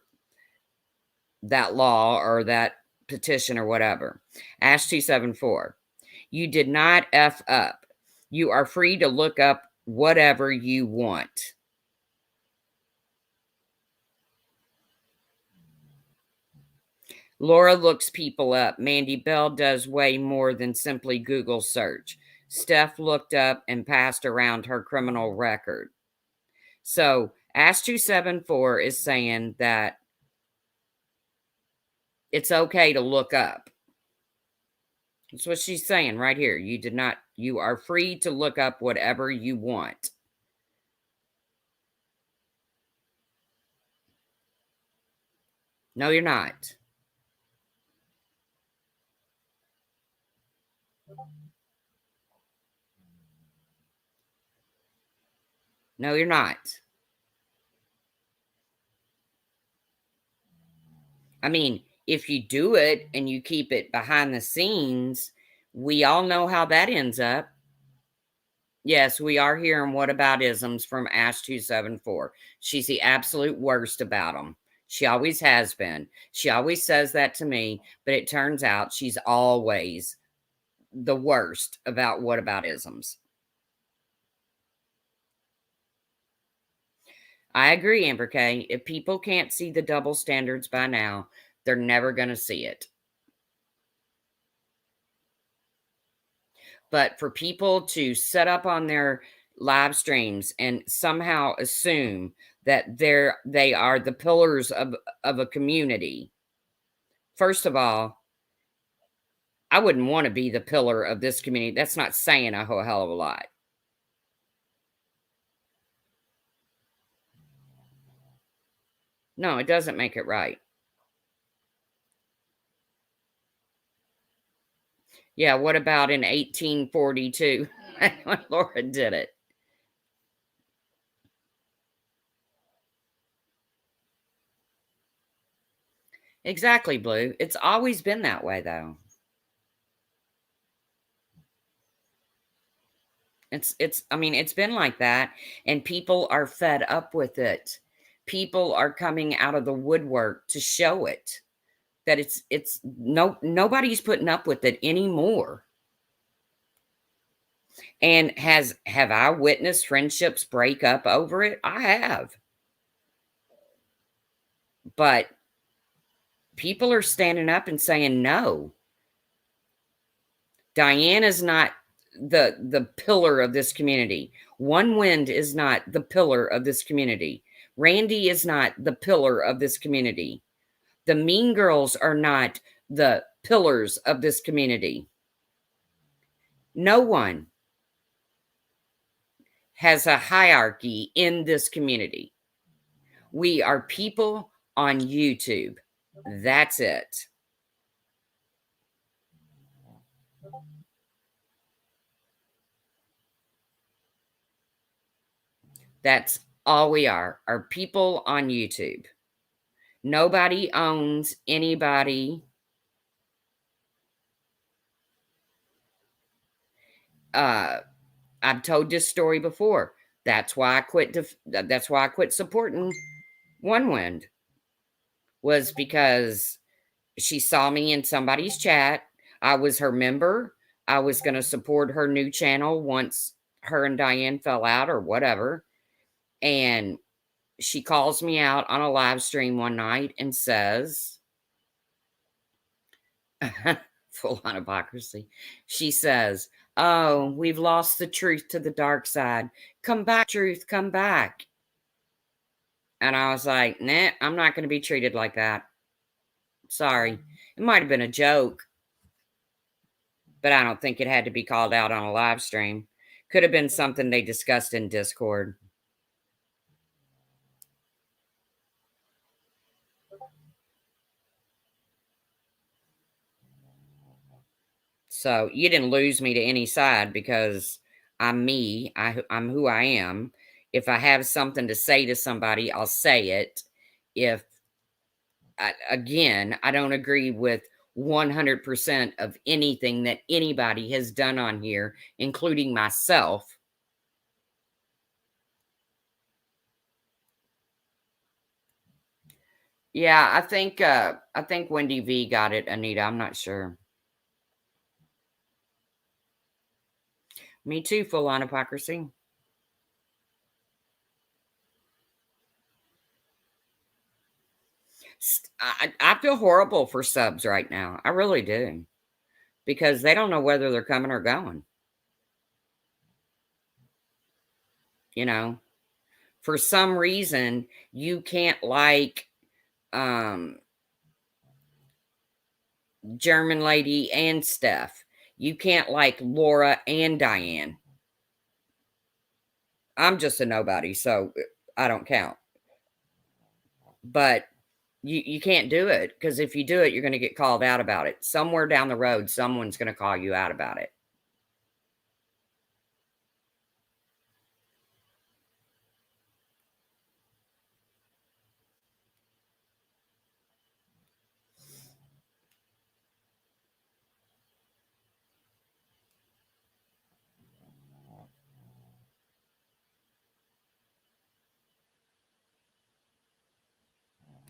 Speaker 1: that law, or that petition, or whatever. Ash 274. You did not F up. You are free to look up whatever you want. Laura looks people up. Mandy Bell does way more than simply Google search. Steph looked up and passed around her criminal record. So Ask 274 is saying that it's okay to look up. That's what she's saying right here. You are free to look up whatever you want. No, you're not. No, you're not. I mean, if you do it and you keep it behind the scenes, we all know how that ends up. Yes, we are hearing what about isms from Ash 274. She's the absolute worst about them. She always has been. She always says that to me, but it turns out she's always the worst about what about isms. I agree, Amber K. If people can't see the double standards by now, they're never going to see it. But for people to set up on their live streams and somehow assume that they are the pillars of a community. First of all, I wouldn't want to be the pillar of this community. That's not saying a whole hell of a lot. No, it doesn't make it right. Yeah, what about in 1842 when Laura did it? Exactly, Blue. It's always been that way, though. I mean, it's been like that, and people are fed up with it. People are coming out of the woodwork to show it that nobody's putting up with it anymore. And have I witnessed friendships break up over it? I have. But people are standing up and saying no. Diane is not the pillar of this community. One Wind is not the pillar of this community. Randy is not the pillar of this community. The Mean Girls are not the pillars of this community. No one has a hierarchy in this community. We are people on YouTube. That's it. That's all we are people on YouTube. Nobody owns anybody. I've told this story before. That's why I quit. That's why I quit supporting One Wind, was because she saw me in somebody's chat. I was her member. I was going to support her new channel once her and Diane fell out or whatever. And she calls me out on a live stream one night and says, full on hypocrisy. She says, "Oh, we've lost the truth to the dark side. Come back, truth, come back." And I was like, nah, I'm not going to be treated like that. Sorry. It might have been a joke, but I don't think it had to be called out on a live stream. Could have been something they discussed in Discord. So you didn't lose me to any side because I'm me. I'm who I am. If I have something to say to somebody, I'll say it. If, again, I don't agree with 100% of anything that anybody has done on here, including myself. Yeah, I think Wendy V got it, Anita. I'm not sure. Me too, full on hypocrisy. I feel horrible for subs right now. I really do. Because they don't know whether they're coming or going. You know, for some reason, you can't like German Lady and Steph. You can't like Laura and Diane. I'm just a nobody, so I don't count. But you can't do it, because if you do it, you're going to get called out about it. Somewhere down the road, someone's going to call you out about it.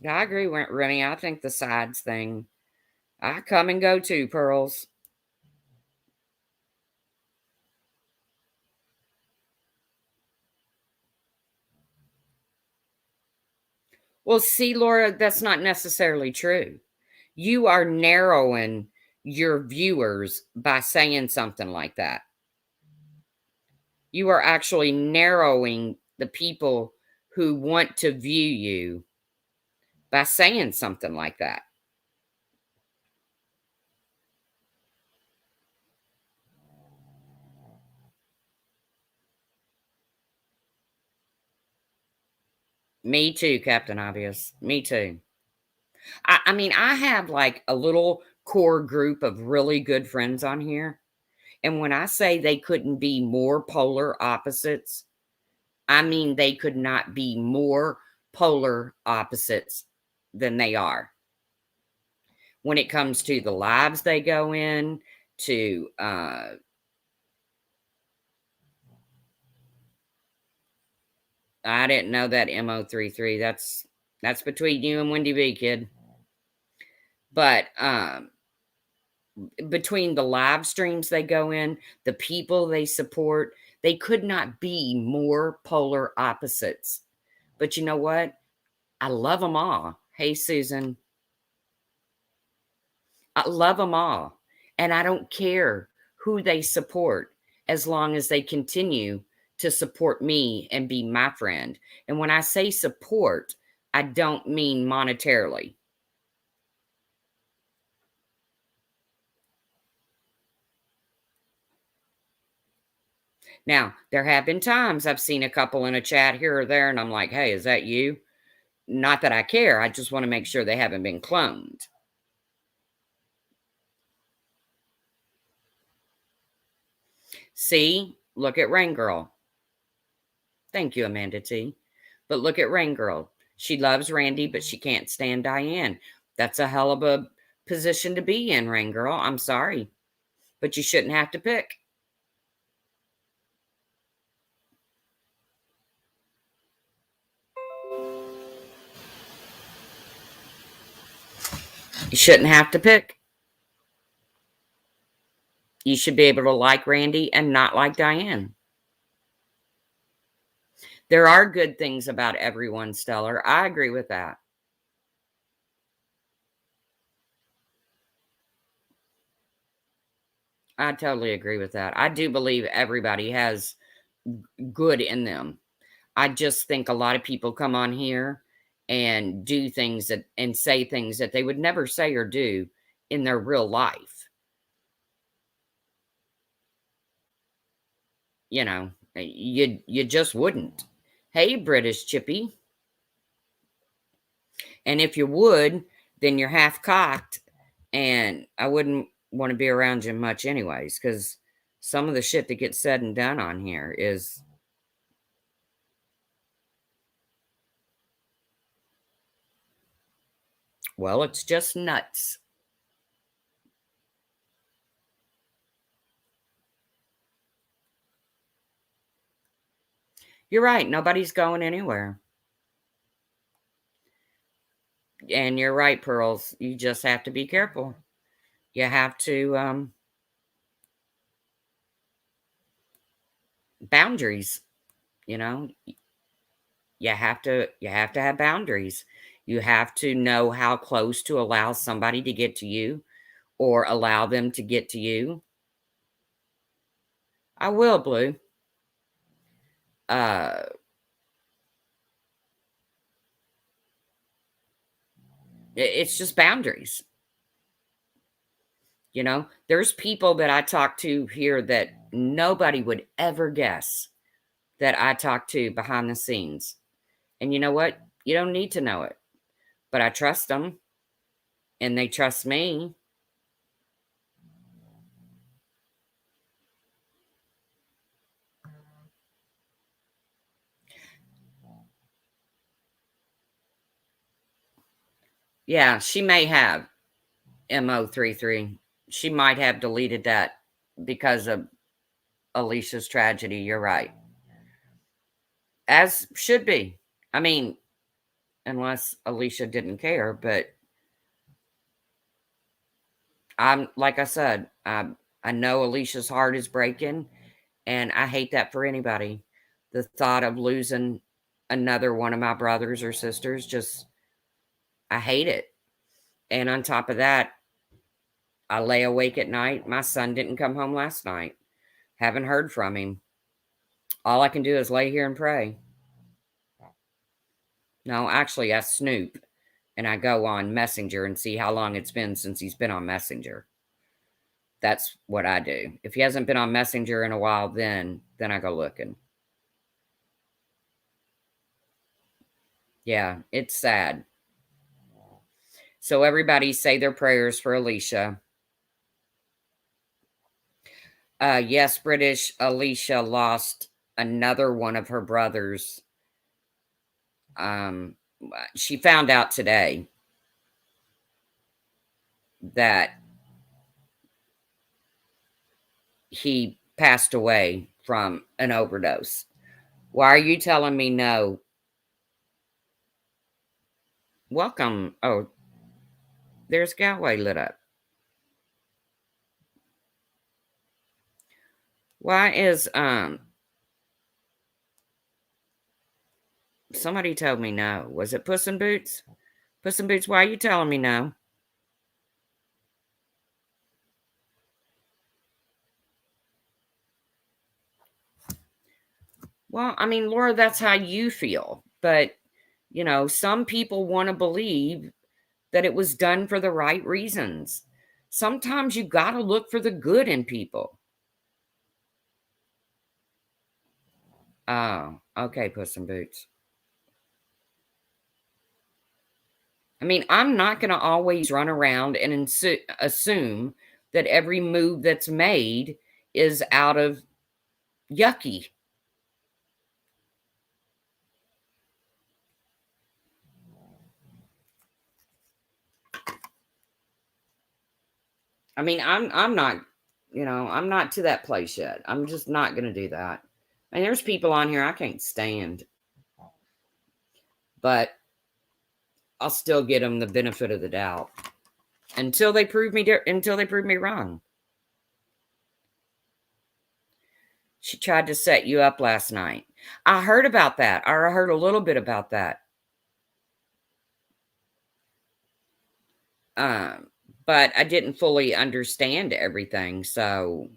Speaker 1: Yeah, I agree, Rennie. I think the sides thing, I come and go too, Pearls. Well, see, Laura, that's not necessarily true. You are narrowing your viewers by saying something like that. You are actually narrowing the people who want to view you by saying something like that. Me too, Captain Obvious. Me too. I mean, I have like a little core group of really good friends on here. And when I say they couldn't be more polar opposites, I mean they could not be more polar opposites than they are. When it comes to the lives they go in, to I didn't know that Mo33. That's between you and Wendy B, kid. But between the live streams they go in, the people they support, they could not be more polar opposites. But you know what? I love them all. Hey, Susan. I love them all. And I don't care who they support as long as they continue to support me and be my friend. And when I say support, I don't mean monetarily. Now, there have been times I've seen a couple in a chat here or there, and I'm like, hey, is that you? Not that I care. I just want to make sure they haven't been cloned. See, look at Rain Girl. Thank you, Amanda T. But look at Rain Girl. She loves Randy, but she can't stand Diane. That's a hell of a position to be in, Rain Girl. I'm sorry. But you shouldn't have to pick. You shouldn't have to pick. You should be able to like Randy and not like Diane. There are good things about everyone, Stellar. I agree with that. I totally agree with that. I do believe everybody has good in them. I just think a lot of people come on here and do things that and say things that they would never say or do in their real life. You know, you just wouldn't. Hey, British Chippy. And if you would, then you're half cocked, and I wouldn't want to be around you much anyways, because some of the shit that gets said and done on here is, well, it's just nuts. You're right. Nobody's going anywhere. And you're right, Pearls. You just have to be careful. You have to boundaries, you know. You have to have boundaries. You have to know how close to allow somebody to get to you or allow them to get to you. I will, Blue. Uh it's just boundaries. You know, there's people that I talk to here that nobody would ever guess that I talk to behind the scenes. And you know what? You don't need to know it, but I trust them and they trust me. Yeah, she may have MO33. She might have deleted that because of Alicia's tragedy. You're right. As should be. I mean, unless Alicia didn't care, but I'm like I said, I know Alicia's heart is breaking, and I hate that for anybody. The thought of losing another one of my brothers or sisters, just I hate it. And on top of that, I lay awake at night. My son didn't come home last night. Haven't heard from him. All I can do is lay here and pray. No, actually, I snoop and I go on Messenger and see how long it's been since he's been on Messenger. That's what I do. If he hasn't been on Messenger in a while, then I go looking. Yeah, it's sad. So everybody say their prayers for Alicia. Yes, British Alicia lost another one of her brothers. She found out today that he passed away from an overdose. Why are you telling me no? Welcome. Oh, there's Galway lit up. Why is somebody told me no. Was it Puss in Boots? Puss in Boots, why are you telling me no? Well, I mean, Laura, that's how you feel. But, you know, some people want to believe that it was done for the right reasons. Sometimes you got to look for the good in people. Oh, okay, Puss in Boots. I mean, I'm not going to always run around and assume that every move that's made is out of yucky. I mean, I'm not, you know, I'm not to that place yet. I'm just not going to do that. And there's people on here I can't stand, but I'll still get them the benefit of the doubt. until they prove me wrong. She tried to set you up last night. I heard about that. Or I heard a little bit about that. But I didn't fully understand everything, so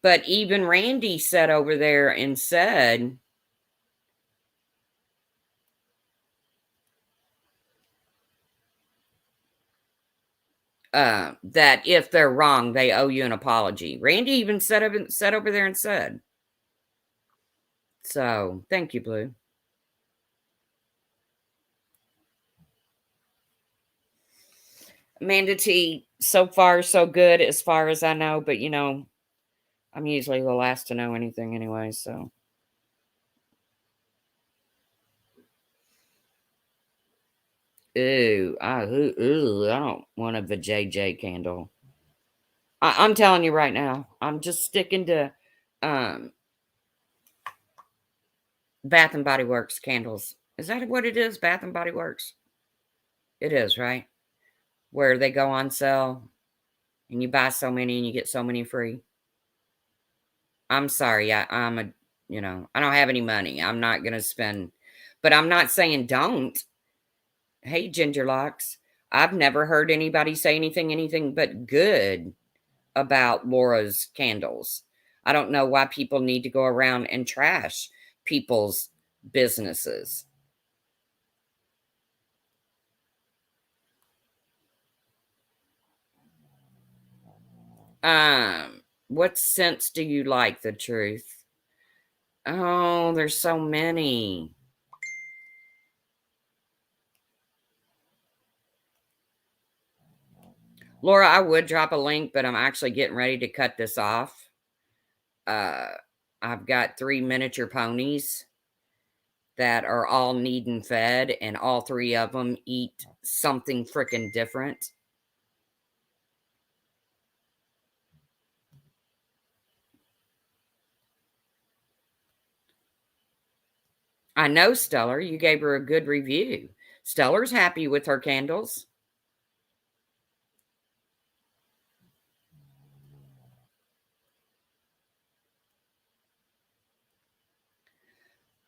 Speaker 1: but even Randy sat over there and said that if they're wrong, they owe you an apology. Randy even sat over there and said. So, thank you, Blue. Amanda T, so far so good as far as I know, but I'm usually the last to know anything anyway, so. Ooh, I don't want a JJ candle. I'm telling you right now, I'm just sticking to Bath and Body Works candles. Is that what it is? Bath and Body Works? It is, right? Where they go on sale and you buy so many and you get so many free. I'm sorry, I'm a I don't have any money. I'm not gonna spend, but I'm not saying don't. Hey, Ginger Locks. I've never heard anybody say anything but good about Laura's candles. I don't know why people need to go around and trash people's businesses. What scents do you like? The truth. Oh, there's so many. Laura, I would drop a link, but I'm actually getting ready to cut this off. I've got 3 miniature ponies that are all needing fed, and all 3 of them eat something freaking different. I know, Stellar, you gave her a good review. Stellar's happy with her candles.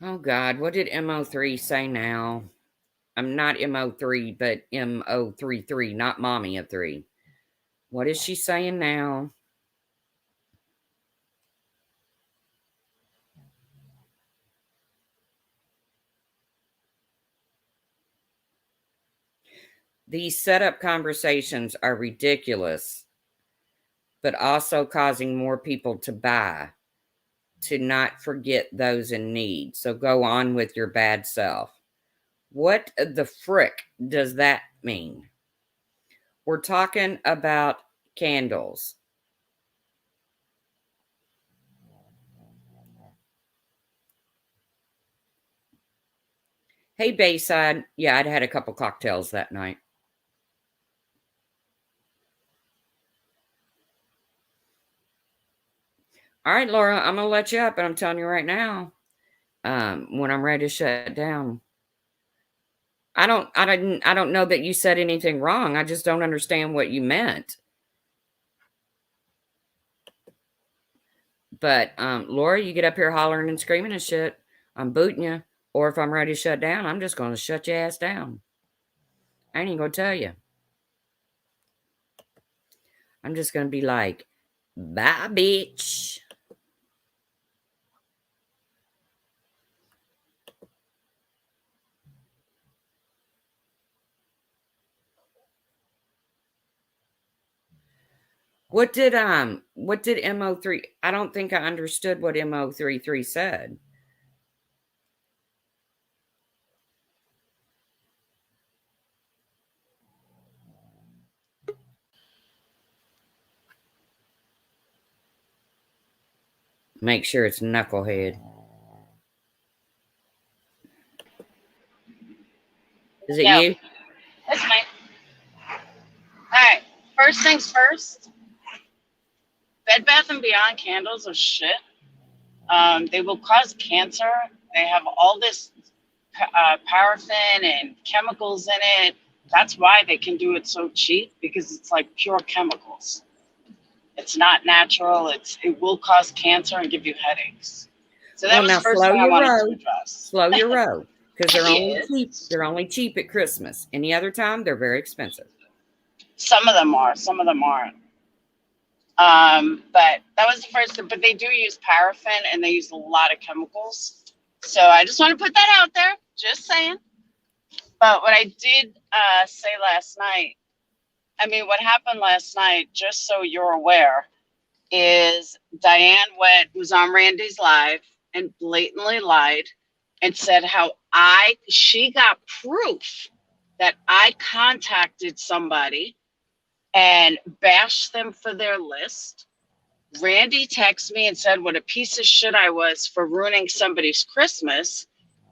Speaker 1: Oh, God, what did MO3 say now? I'm not MO3, but MO33, not mommy of 3. What is she saying now? These setup conversations are ridiculous, but also causing more people to buy, to not forget those in need. So go on with your bad self. What the frick does that mean? We're talking about candles. Hey, Bayside. Yeah, I'd had a couple cocktails that night. All right, Laura, I'm gonna let you up, but I'm telling you right now, when I'm ready to shut down. I don't know that you said anything wrong. I just don't understand what you meant. But Laura, you get up here hollering and screaming and shit, I'm booting you. Or if I'm ready to shut down, I'm just gonna shut your ass down. I ain't even gonna tell you. I'm just gonna be like, bye, bitch. What did MO3? I don't think I understood what MO33 said. Make sure it's Knucklehead. Is it you?
Speaker 2: That's me. Alright, first things first. Bed Bath & Beyond candles are shit. They will cause cancer. They have all this paraffin and chemicals in it. That's why they can do it so cheap, because it's like pure chemicals. It's not natural. It will cause cancer and give you headaches. So that
Speaker 1: Well,
Speaker 2: was
Speaker 1: now
Speaker 2: the first
Speaker 1: slow
Speaker 2: thing I
Speaker 1: your
Speaker 2: wanted to
Speaker 1: roll.
Speaker 2: address.
Speaker 1: Slow your roll. Because they're only cheap.
Speaker 2: Yes.
Speaker 1: They're only cheap at Christmas. Any other time, they're very expensive.
Speaker 2: Some of them are. Some of them aren't. But that was the first. But they do use paraffin and they use a lot of chemicals. So I just want to put that out there. Just saying. But what I did say last night, I mean, what happened last night, just so you're aware, is Diane was on Randy's live and blatantly lied and said how she got proof that I contacted somebody and bashed them for their list. Randy texted me and said what a piece of shit I was for ruining somebody's Christmas.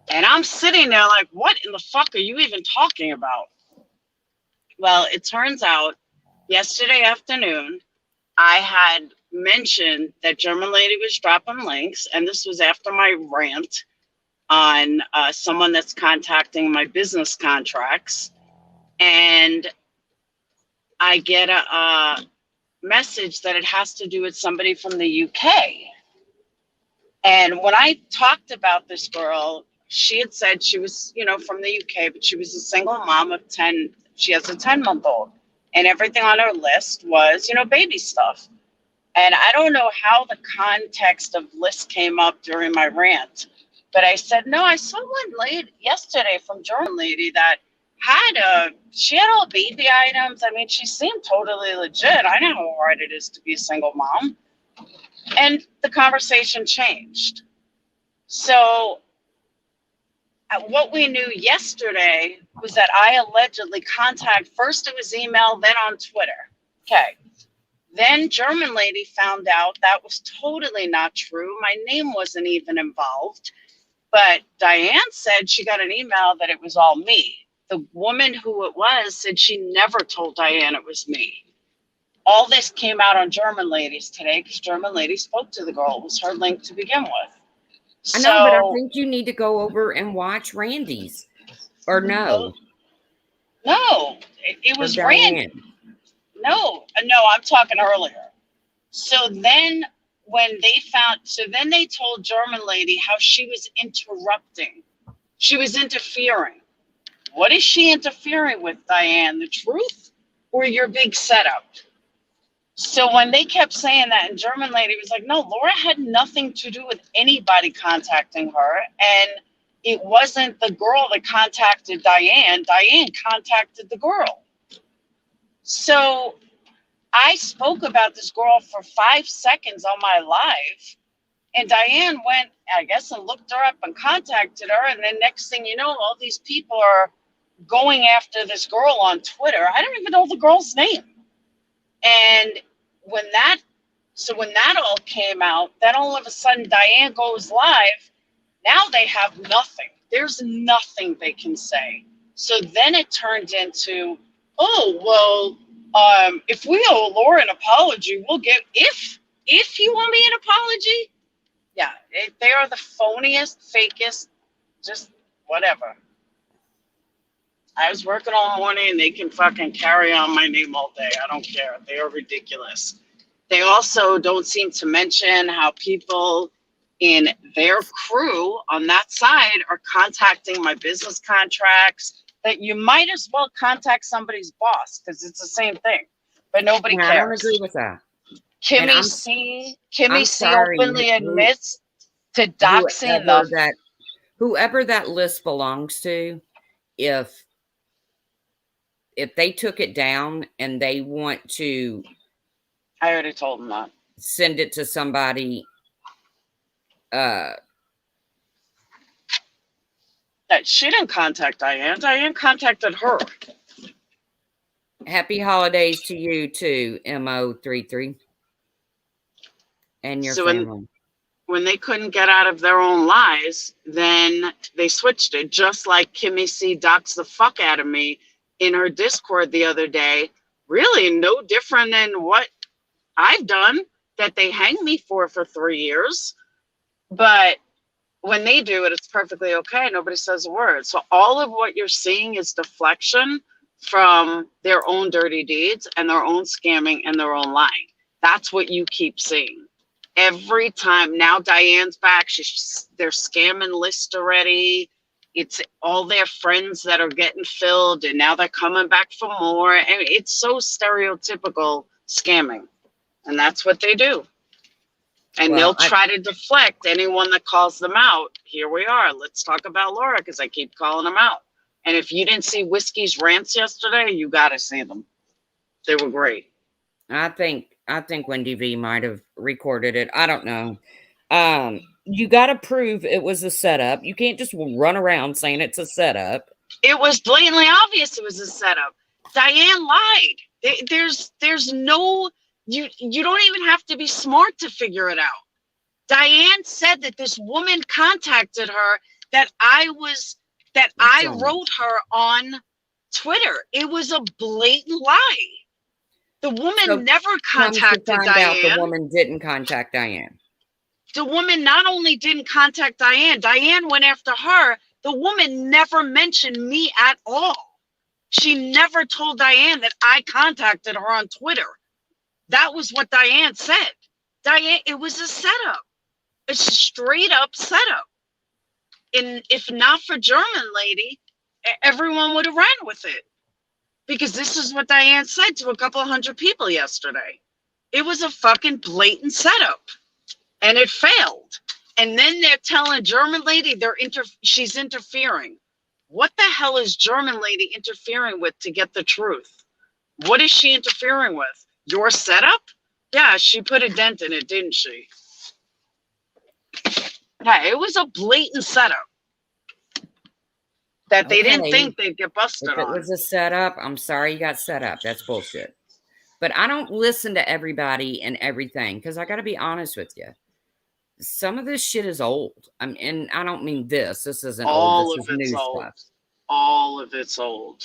Speaker 2: And I'm sitting there like, what in the fuck are you even talking about? Well, it turns out yesterday afternoon, I had mentioned that German Lady was dropping links, and this was after my rant on someone that's contacting my business contracts. And I get a message that it has to do with somebody from the UK. And when I talked about this girl, she had said she was, from the UK, but she was a single mom of 10. She has a 10-month-old. And everything on her list was, baby stuff. And I don't know how the context of list came up during my rant, but I said, no, I saw one lady yesterday from German Lady that she had all baby items. I mean, she seemed totally legit. I know how hard it is to be a single mom. And the conversation changed. So what we knew yesterday was that I allegedly first it was email, then on Twitter. Okay. Then German Lady found out that was totally not true. My name wasn't even involved. But Diane said she got an email that it was all me. The woman who it was said she never told Diane it was me. All this came out on German Ladies today because German Lady spoke to the girl. It was her link to begin with.
Speaker 1: I know, but I think you need to go over and watch Randy's. Or no.
Speaker 2: No, it was Randy. No, I'm talking earlier. So then then they told German Lady how she was interrupting. She was interfering. What is she interfering with, Diane? The truth or your big setup? So when they kept saying that, and German Lady was like, no, Laura had nothing to do with anybody contacting her. And it wasn't the girl that contacted Diane. Diane contacted the girl. So I spoke about this girl for 5 seconds on my live, and Diane went, I guess, and looked her up and contacted her. And then next thing you know, all these people are going after this girl on Twitter. I don't even know the girl's name. And when that all came out, then all of a sudden Diane goes live. Now they have nothing. There's nothing they can say. So then it turned into, oh, well, if we owe Laura an apology, we'll get, if you want me an apology, yeah, they are the phoniest, fakest, just whatever. I was working all morning and they can fucking carry on my name all day. I don't care. They are ridiculous. They also don't seem to mention how people in their crew on that side are contacting my business contracts, that you might as well contact somebody's boss because it's the same thing, but nobody cares.
Speaker 1: I don't agree with that.
Speaker 2: Kimmy C openly admits to doxing
Speaker 1: whoever that list belongs to. If they took it down and they want to,
Speaker 2: I already told them that,
Speaker 1: send it to somebody.
Speaker 2: That she didn't contact Diane. Diane contacted her.
Speaker 1: Happy holidays to you too, MO33, and your family.
Speaker 2: When they couldn't get out of their own lies, then they switched it. Just like Kimmy C doxed the fuck out of me in her Discord the other day. Really no different than what I've done that they hang me for 3 years. But when they do it, it's perfectly okay. Nobody says a word. So all of what you're seeing is deflection from their own dirty deeds and their own scamming and their own lying. That's what you keep seeing. Every time. Now Diane's back. They're scamming list already. It's all their friends that are getting filled, and now they're coming back for more. And it's so stereotypical scamming. And that's what they do. And
Speaker 1: Well,
Speaker 2: they'll try to deflect anyone that calls them out. Here we are. Let's talk about Laura, because I keep calling them out. And if you didn't see Whiskey's rants yesterday, you got to see them. They were great.
Speaker 1: I think Wendy V might have recorded it. I don't know. You got to prove it was a setup. You can't just run around saying it's a setup.
Speaker 2: It was blatantly obvious it was a setup. Diane lied. There's no, you don't even have to be smart to figure it out. Diane said that this woman contacted her, that I wrote her on Twitter. It was a blatant lie. The woman never contacted Diane.
Speaker 1: The woman didn't contact Diane.
Speaker 2: The woman not only didn't contact Diane, Diane went after her. The woman never mentioned me at all. She never told Diane that I contacted her on Twitter. That was what Diane said. Diane, it was a setup. It's a straight up setup. And if not for German lady, everyone would have ran with it. Because this is what Diane said to a couple of hundred people yesterday. It was a fucking blatant setup. And it failed. And then they're telling German lady she's interfering. What the hell is German lady interfering with to get the truth? What is she interfering with? Your setup? Yeah, she put a dent in it, didn't she? Yeah, it was a blatant setup that they didn't think they'd get busted on.
Speaker 1: If it was a setup, I'm sorry you got set up. That's bullshit. But I don't listen to everybody and everything, because I got to be honest with you. Some of this shit is old. And I don't mean this. This isn't old. This is new stuff.
Speaker 2: All of it's old.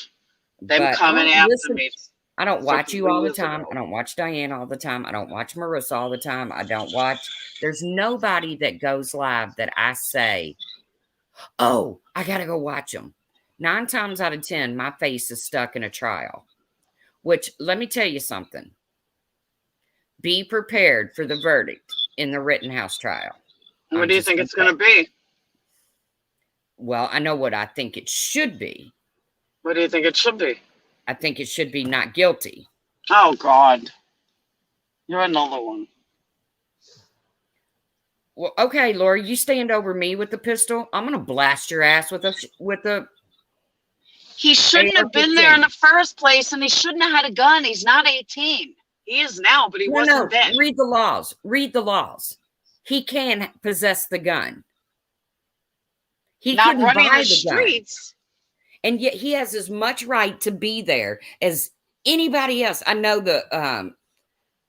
Speaker 2: Them coming after me.
Speaker 1: I don't watch you all the time. I don't watch Diane all the time. I don't watch Marissa all the time. I don't watch. There's nobody that goes live that I say, oh, I got to go watch them. 9 times out of 10, my face is stuck in a trial. Which, let me tell you something. Be prepared for the verdict in the Rittenhouse trial.
Speaker 2: What do you think it's going to be?
Speaker 1: Well, I know what I think it should be.
Speaker 2: What do you think it should be?
Speaker 1: I think it should be not guilty.
Speaker 2: Oh, God. You're another one.
Speaker 1: Well, okay, Laura, you stand over me with the pistol. I'm going to blast your ass with a.
Speaker 2: He shouldn't have been there in the first place, and he shouldn't have had a gun. He's not 18. He is now, but he wasn't then.
Speaker 1: Read the laws. Read the laws. He can possess the gun. He
Speaker 2: not running the streets.
Speaker 1: And yet he has as much right to be there as anybody else. I know the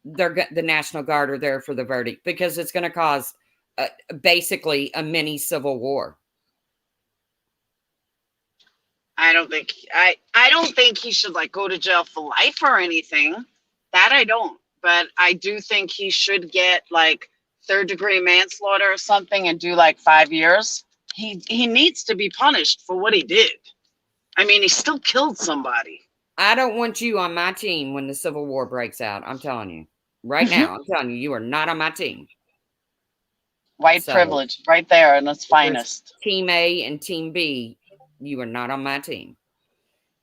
Speaker 1: National Guard are there for the verdict because it's going to cause basically a mini civil war.
Speaker 2: I don't think he should go to jail for life or anything. That I don't. But I do think he should get 3rd-degree manslaughter or something and do 5 years. He needs to be punished for what he did. I mean, he still killed somebody.
Speaker 1: I don't want you on my team when the Civil War breaks out. I'm telling you. Right now, I'm telling you, you are not on my team.
Speaker 2: White privilege right there in its finest.
Speaker 1: Team A and Team B, you are not on my team.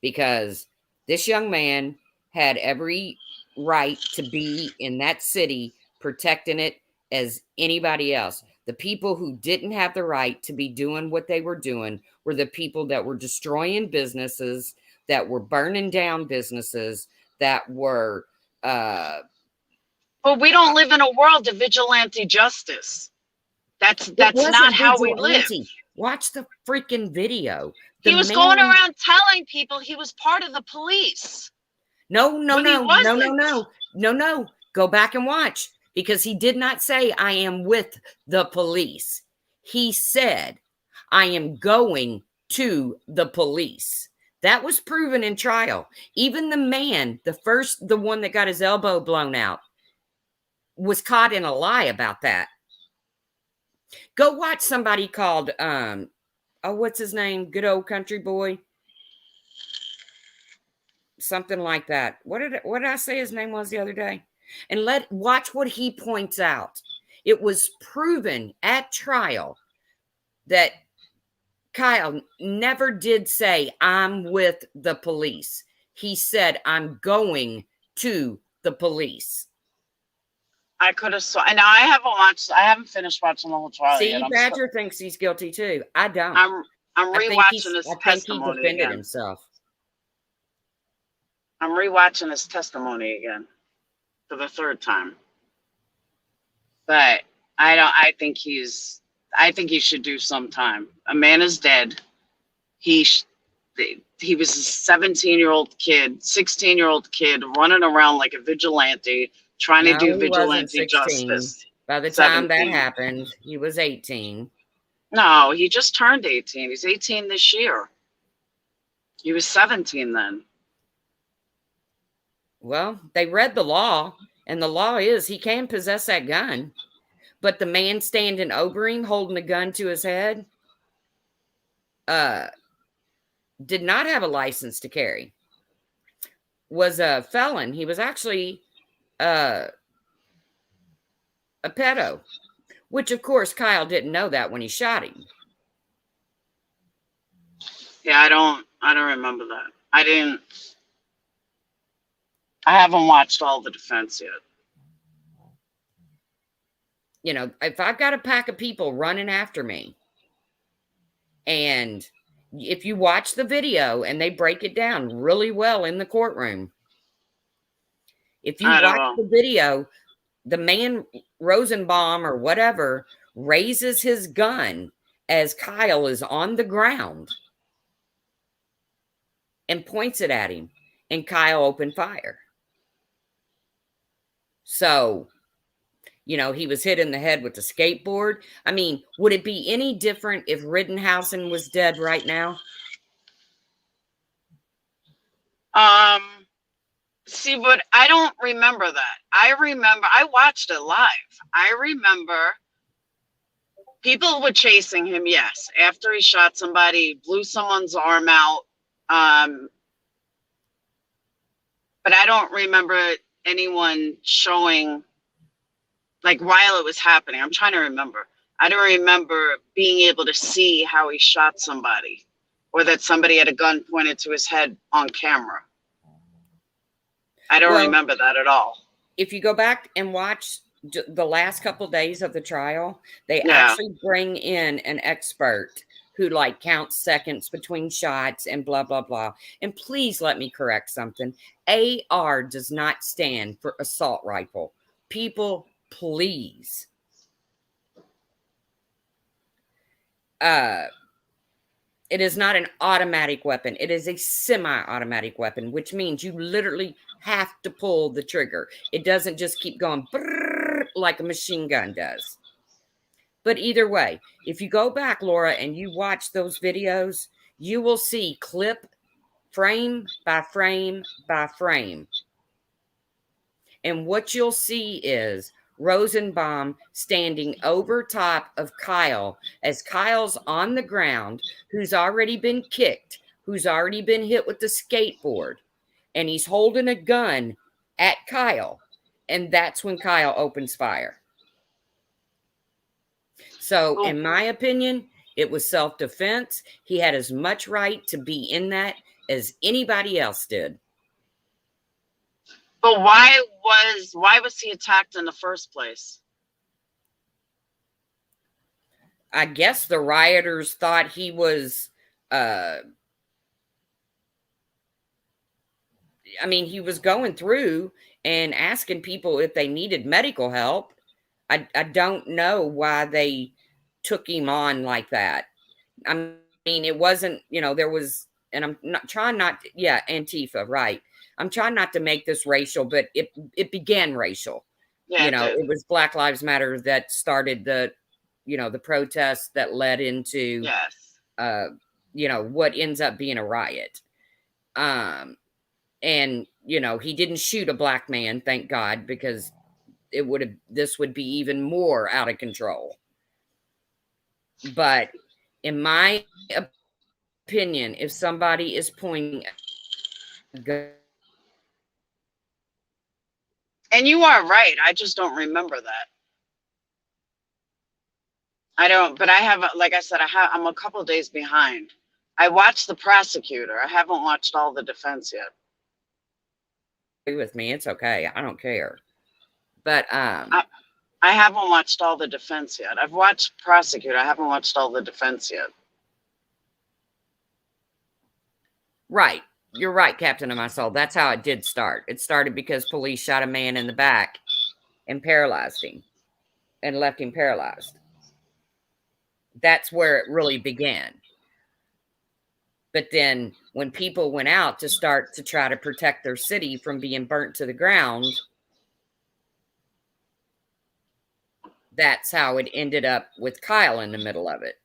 Speaker 1: Because this young man had every right to be in that city protecting it as anybody else. The people who didn't have the right to be doing what they were doing were the people that were destroying businesses, that were burning down businesses, that were...
Speaker 2: But we don't live in a world of vigilante justice. That's not how we live.
Speaker 1: Watch the freaking video.
Speaker 2: He was going around telling people he was part of the police.
Speaker 1: No. Go back and watch. Because he did not say, I am with the police. He said, I am going to the police. That was proven in trial. Even the man, the one that got his elbow blown out, was caught in a lie about that. Go watch somebody called what's his name? Good Old Country Boy. Something like that. What did I say his name was the other day? And watch what he points out. It was proven at trial that Kyle never did say, I'm with the police. He said, I'm going to the police.
Speaker 2: I could have saw, and I haven't finished watching the whole trial
Speaker 1: See,
Speaker 2: yet.
Speaker 1: Badger thinks he's guilty too. I don't.
Speaker 2: I'm rewatching his
Speaker 1: I think he
Speaker 2: testimony
Speaker 1: defended
Speaker 2: again.
Speaker 1: himself.
Speaker 2: I'm rewatching his testimony again for the third time. But I think he should do some time. A man is dead. He was a 17-year-old kid, 16-year-old kid running around like a vigilante, trying to do vigilante justice.
Speaker 1: By the time that happened, he was 18.
Speaker 2: No, he just turned 18. He's 18 this year. He was 17 then.
Speaker 1: Well, they read the law, and the law is he can possess that gun. But the man standing over him, holding a gun to his head, did not have a license to carry. Was a felon. He was actually a pedo, which of course Kyle didn't know that when he shot him.
Speaker 2: Yeah, I don't remember that. I haven't watched all the defense yet.
Speaker 1: You know, if I've got a pack of people running after me, and if you watch the video and they break it down really well in the courtroom, if you watch the video, the man Rosenbaum or whatever raises his gun as Kyle is on the ground and points it at him, and Kyle opened fire. So, you know, he was hit in the head with the skateboard. I mean, would it be any different if Rittenhausen was dead right now?
Speaker 2: See, but I don't remember that. I watched it live. I remember people were chasing him, yes. After he shot somebody, blew someone's arm out. But I don't remember anyone showing, like, while it was happening. I'm trying to remember. I don't remember being able to see how he shot somebody, or that somebody had a gun pointed to his head on camera. I don't remember that at all.
Speaker 1: If you go back and watch the last couple of days of the trial, they actually bring in an expert who like counts seconds between shots and blah, blah, blah. And please let me correct something. AR does not stand for assault rifle. People, please. It is not an automatic weapon. It is a semi-automatic weapon, which means you literally have to pull the trigger. It doesn't just keep going like a machine gun does. But either way, if you go back, Laura, and you watch those videos, you will see clip frame by frame by frame. And what you'll see is Rosenbaum standing over top of Kyle as Kyle's on the ground, who's already been kicked, who's already been hit with the skateboard, and he's holding a gun at Kyle. And that's when Kyle opens fire. So, in my opinion, it was self-defense. He had as much right to be in that as anybody else did.
Speaker 2: But why was he attacked in the first place?
Speaker 1: I guess the rioters thought he was, he was going through and asking people if they needed medical help. I don't know why they took him on like that. I mean, it wasn't, there was, and I'm not trying not, Antifa, right. I'm trying not to make this racial, but it began racial. Yeah, it was Black Lives Matter that started the protests that led into, what ends up being a riot. And, he didn't shoot a black man, thank God, because this would be even more out of control. But in my opinion, if somebody is pointing a gun,
Speaker 2: And you are right. I just don't remember that. I don't, but I have, like I said, I'm a couple days behind. I watched the prosecutor. I haven't watched all the defense yet.
Speaker 1: with me, it's okay. I don't care. But
Speaker 2: I haven't watched all the defense yet. I've watched prosecutor. I haven't watched all the defense yet.
Speaker 1: right. You're right, Captain of my soul. That's how it did start. It started because police shot a man in the back and paralyzed him and left him paralyzed. That's where it really began. But then when people went out to start to try to protect their city from being burnt to the ground, that's how it ended up with Kyle in the middle of it.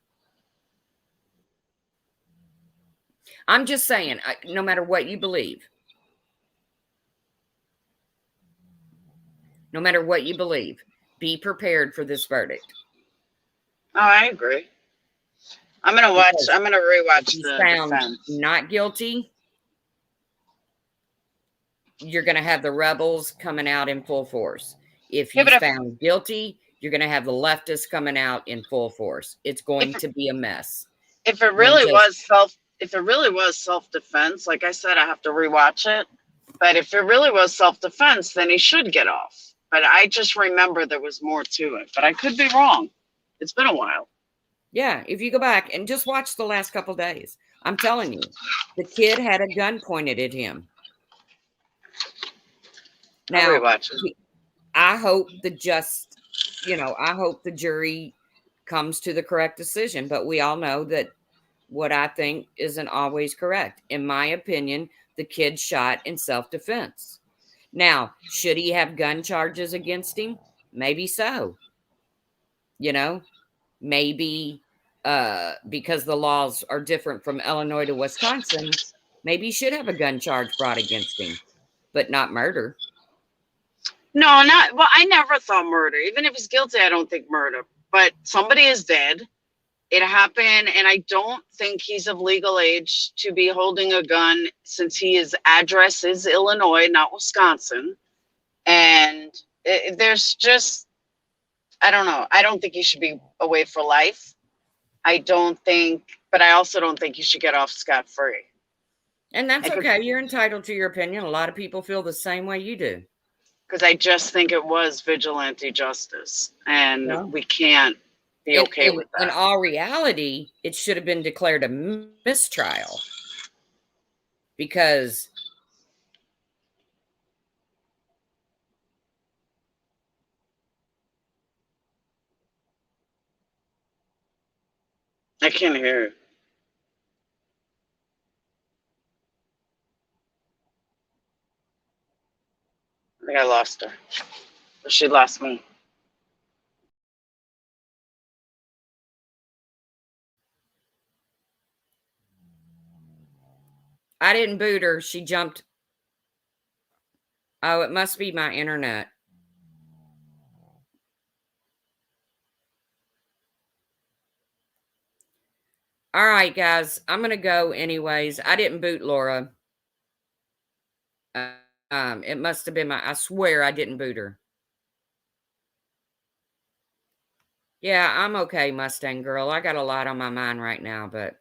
Speaker 1: I'm just saying, no matter what you believe, be prepared for this verdict.
Speaker 2: Oh, I agree. I'm gonna rewatch
Speaker 1: He's
Speaker 2: the
Speaker 1: found
Speaker 2: defense.
Speaker 1: not guilty. You're going to have the rebels coming out in full force. If he's found guilty, you're going to have the leftists coming out in full force. It's going to be a mess.
Speaker 2: If it really was self-defense, like I said, I have to rewatch it. But if it really was self-defense, then he should get off. But I just remember there was more to it. But I could be wrong. It's been a while.
Speaker 1: Yeah, if you go back and just watch the last couple days, I'm telling you, the kid had a gun pointed at him. Now, I hope I hope the jury comes to the correct decision, but we all know that what I think isn't always correct. In my opinion, the kid shot in self-defense. Now, should he have gun charges against him? Maybe so. Maybe because the laws are different from Illinois to Wisconsin, maybe he should have a gun charge brought against him, but not murder.
Speaker 2: No, I never thought murder. Even if he's guilty, I don't think murder. But somebody is dead. It happened, and I don't think he's of legal age to be holding a gun since his address is Illinois, not Wisconsin. And there's just, I don't know. I don't think he should be away for life. But I also don't think he should get off scot-free.
Speaker 1: And that's okay. You're entitled to your opinion. A lot of people feel the same way you do.
Speaker 2: Because I just think it was vigilante justice, and we can't be okay with that.
Speaker 1: In all reality, it should have been declared a mistrial because
Speaker 2: I can't hear it. I think I lost her. She lost me.
Speaker 1: I didn't boot her. She jumped. Oh, it must be my internet. All right, guys. I'm going to go anyways. I didn't boot Laura. It must have been I swear I didn't boot her. Yeah, I'm okay, Mustang Girl. I got a lot on my mind right now, but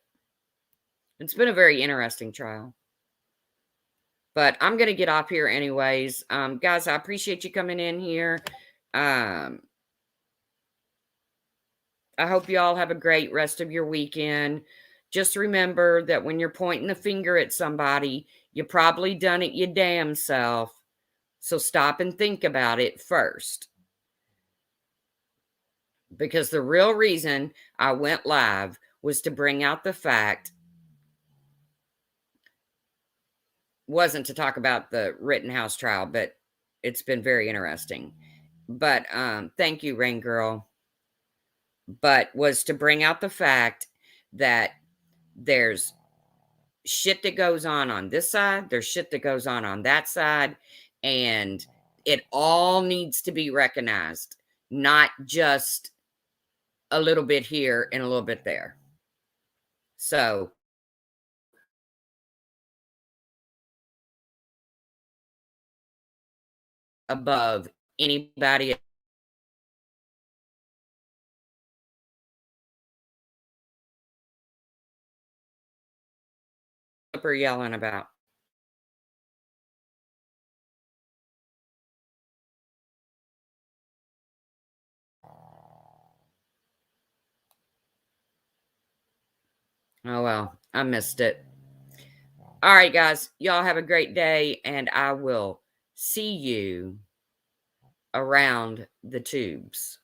Speaker 1: it's been a very interesting trial. But I'm going to get off here anyways. Guys, I appreciate you coming in here. I hope you all have a great rest of your weekend. Just remember that when you're pointing the finger at somebody, you probably done it your damn self. So stop and think about it first. Because the real reason I went live was to bring out the fact, wasn't to talk about the Rittenhouse trial, but it's been very interesting. But thank you, Rain Girl. But was to bring out the fact that there's shit that goes on this side, there's shit that goes on that side, and it all needs to be recognized, not just a little bit here and a little bit there. So above anybody are yelling about. Oh, well, I missed it. All right, guys, y'all have a great day, and I will see you around the tubes.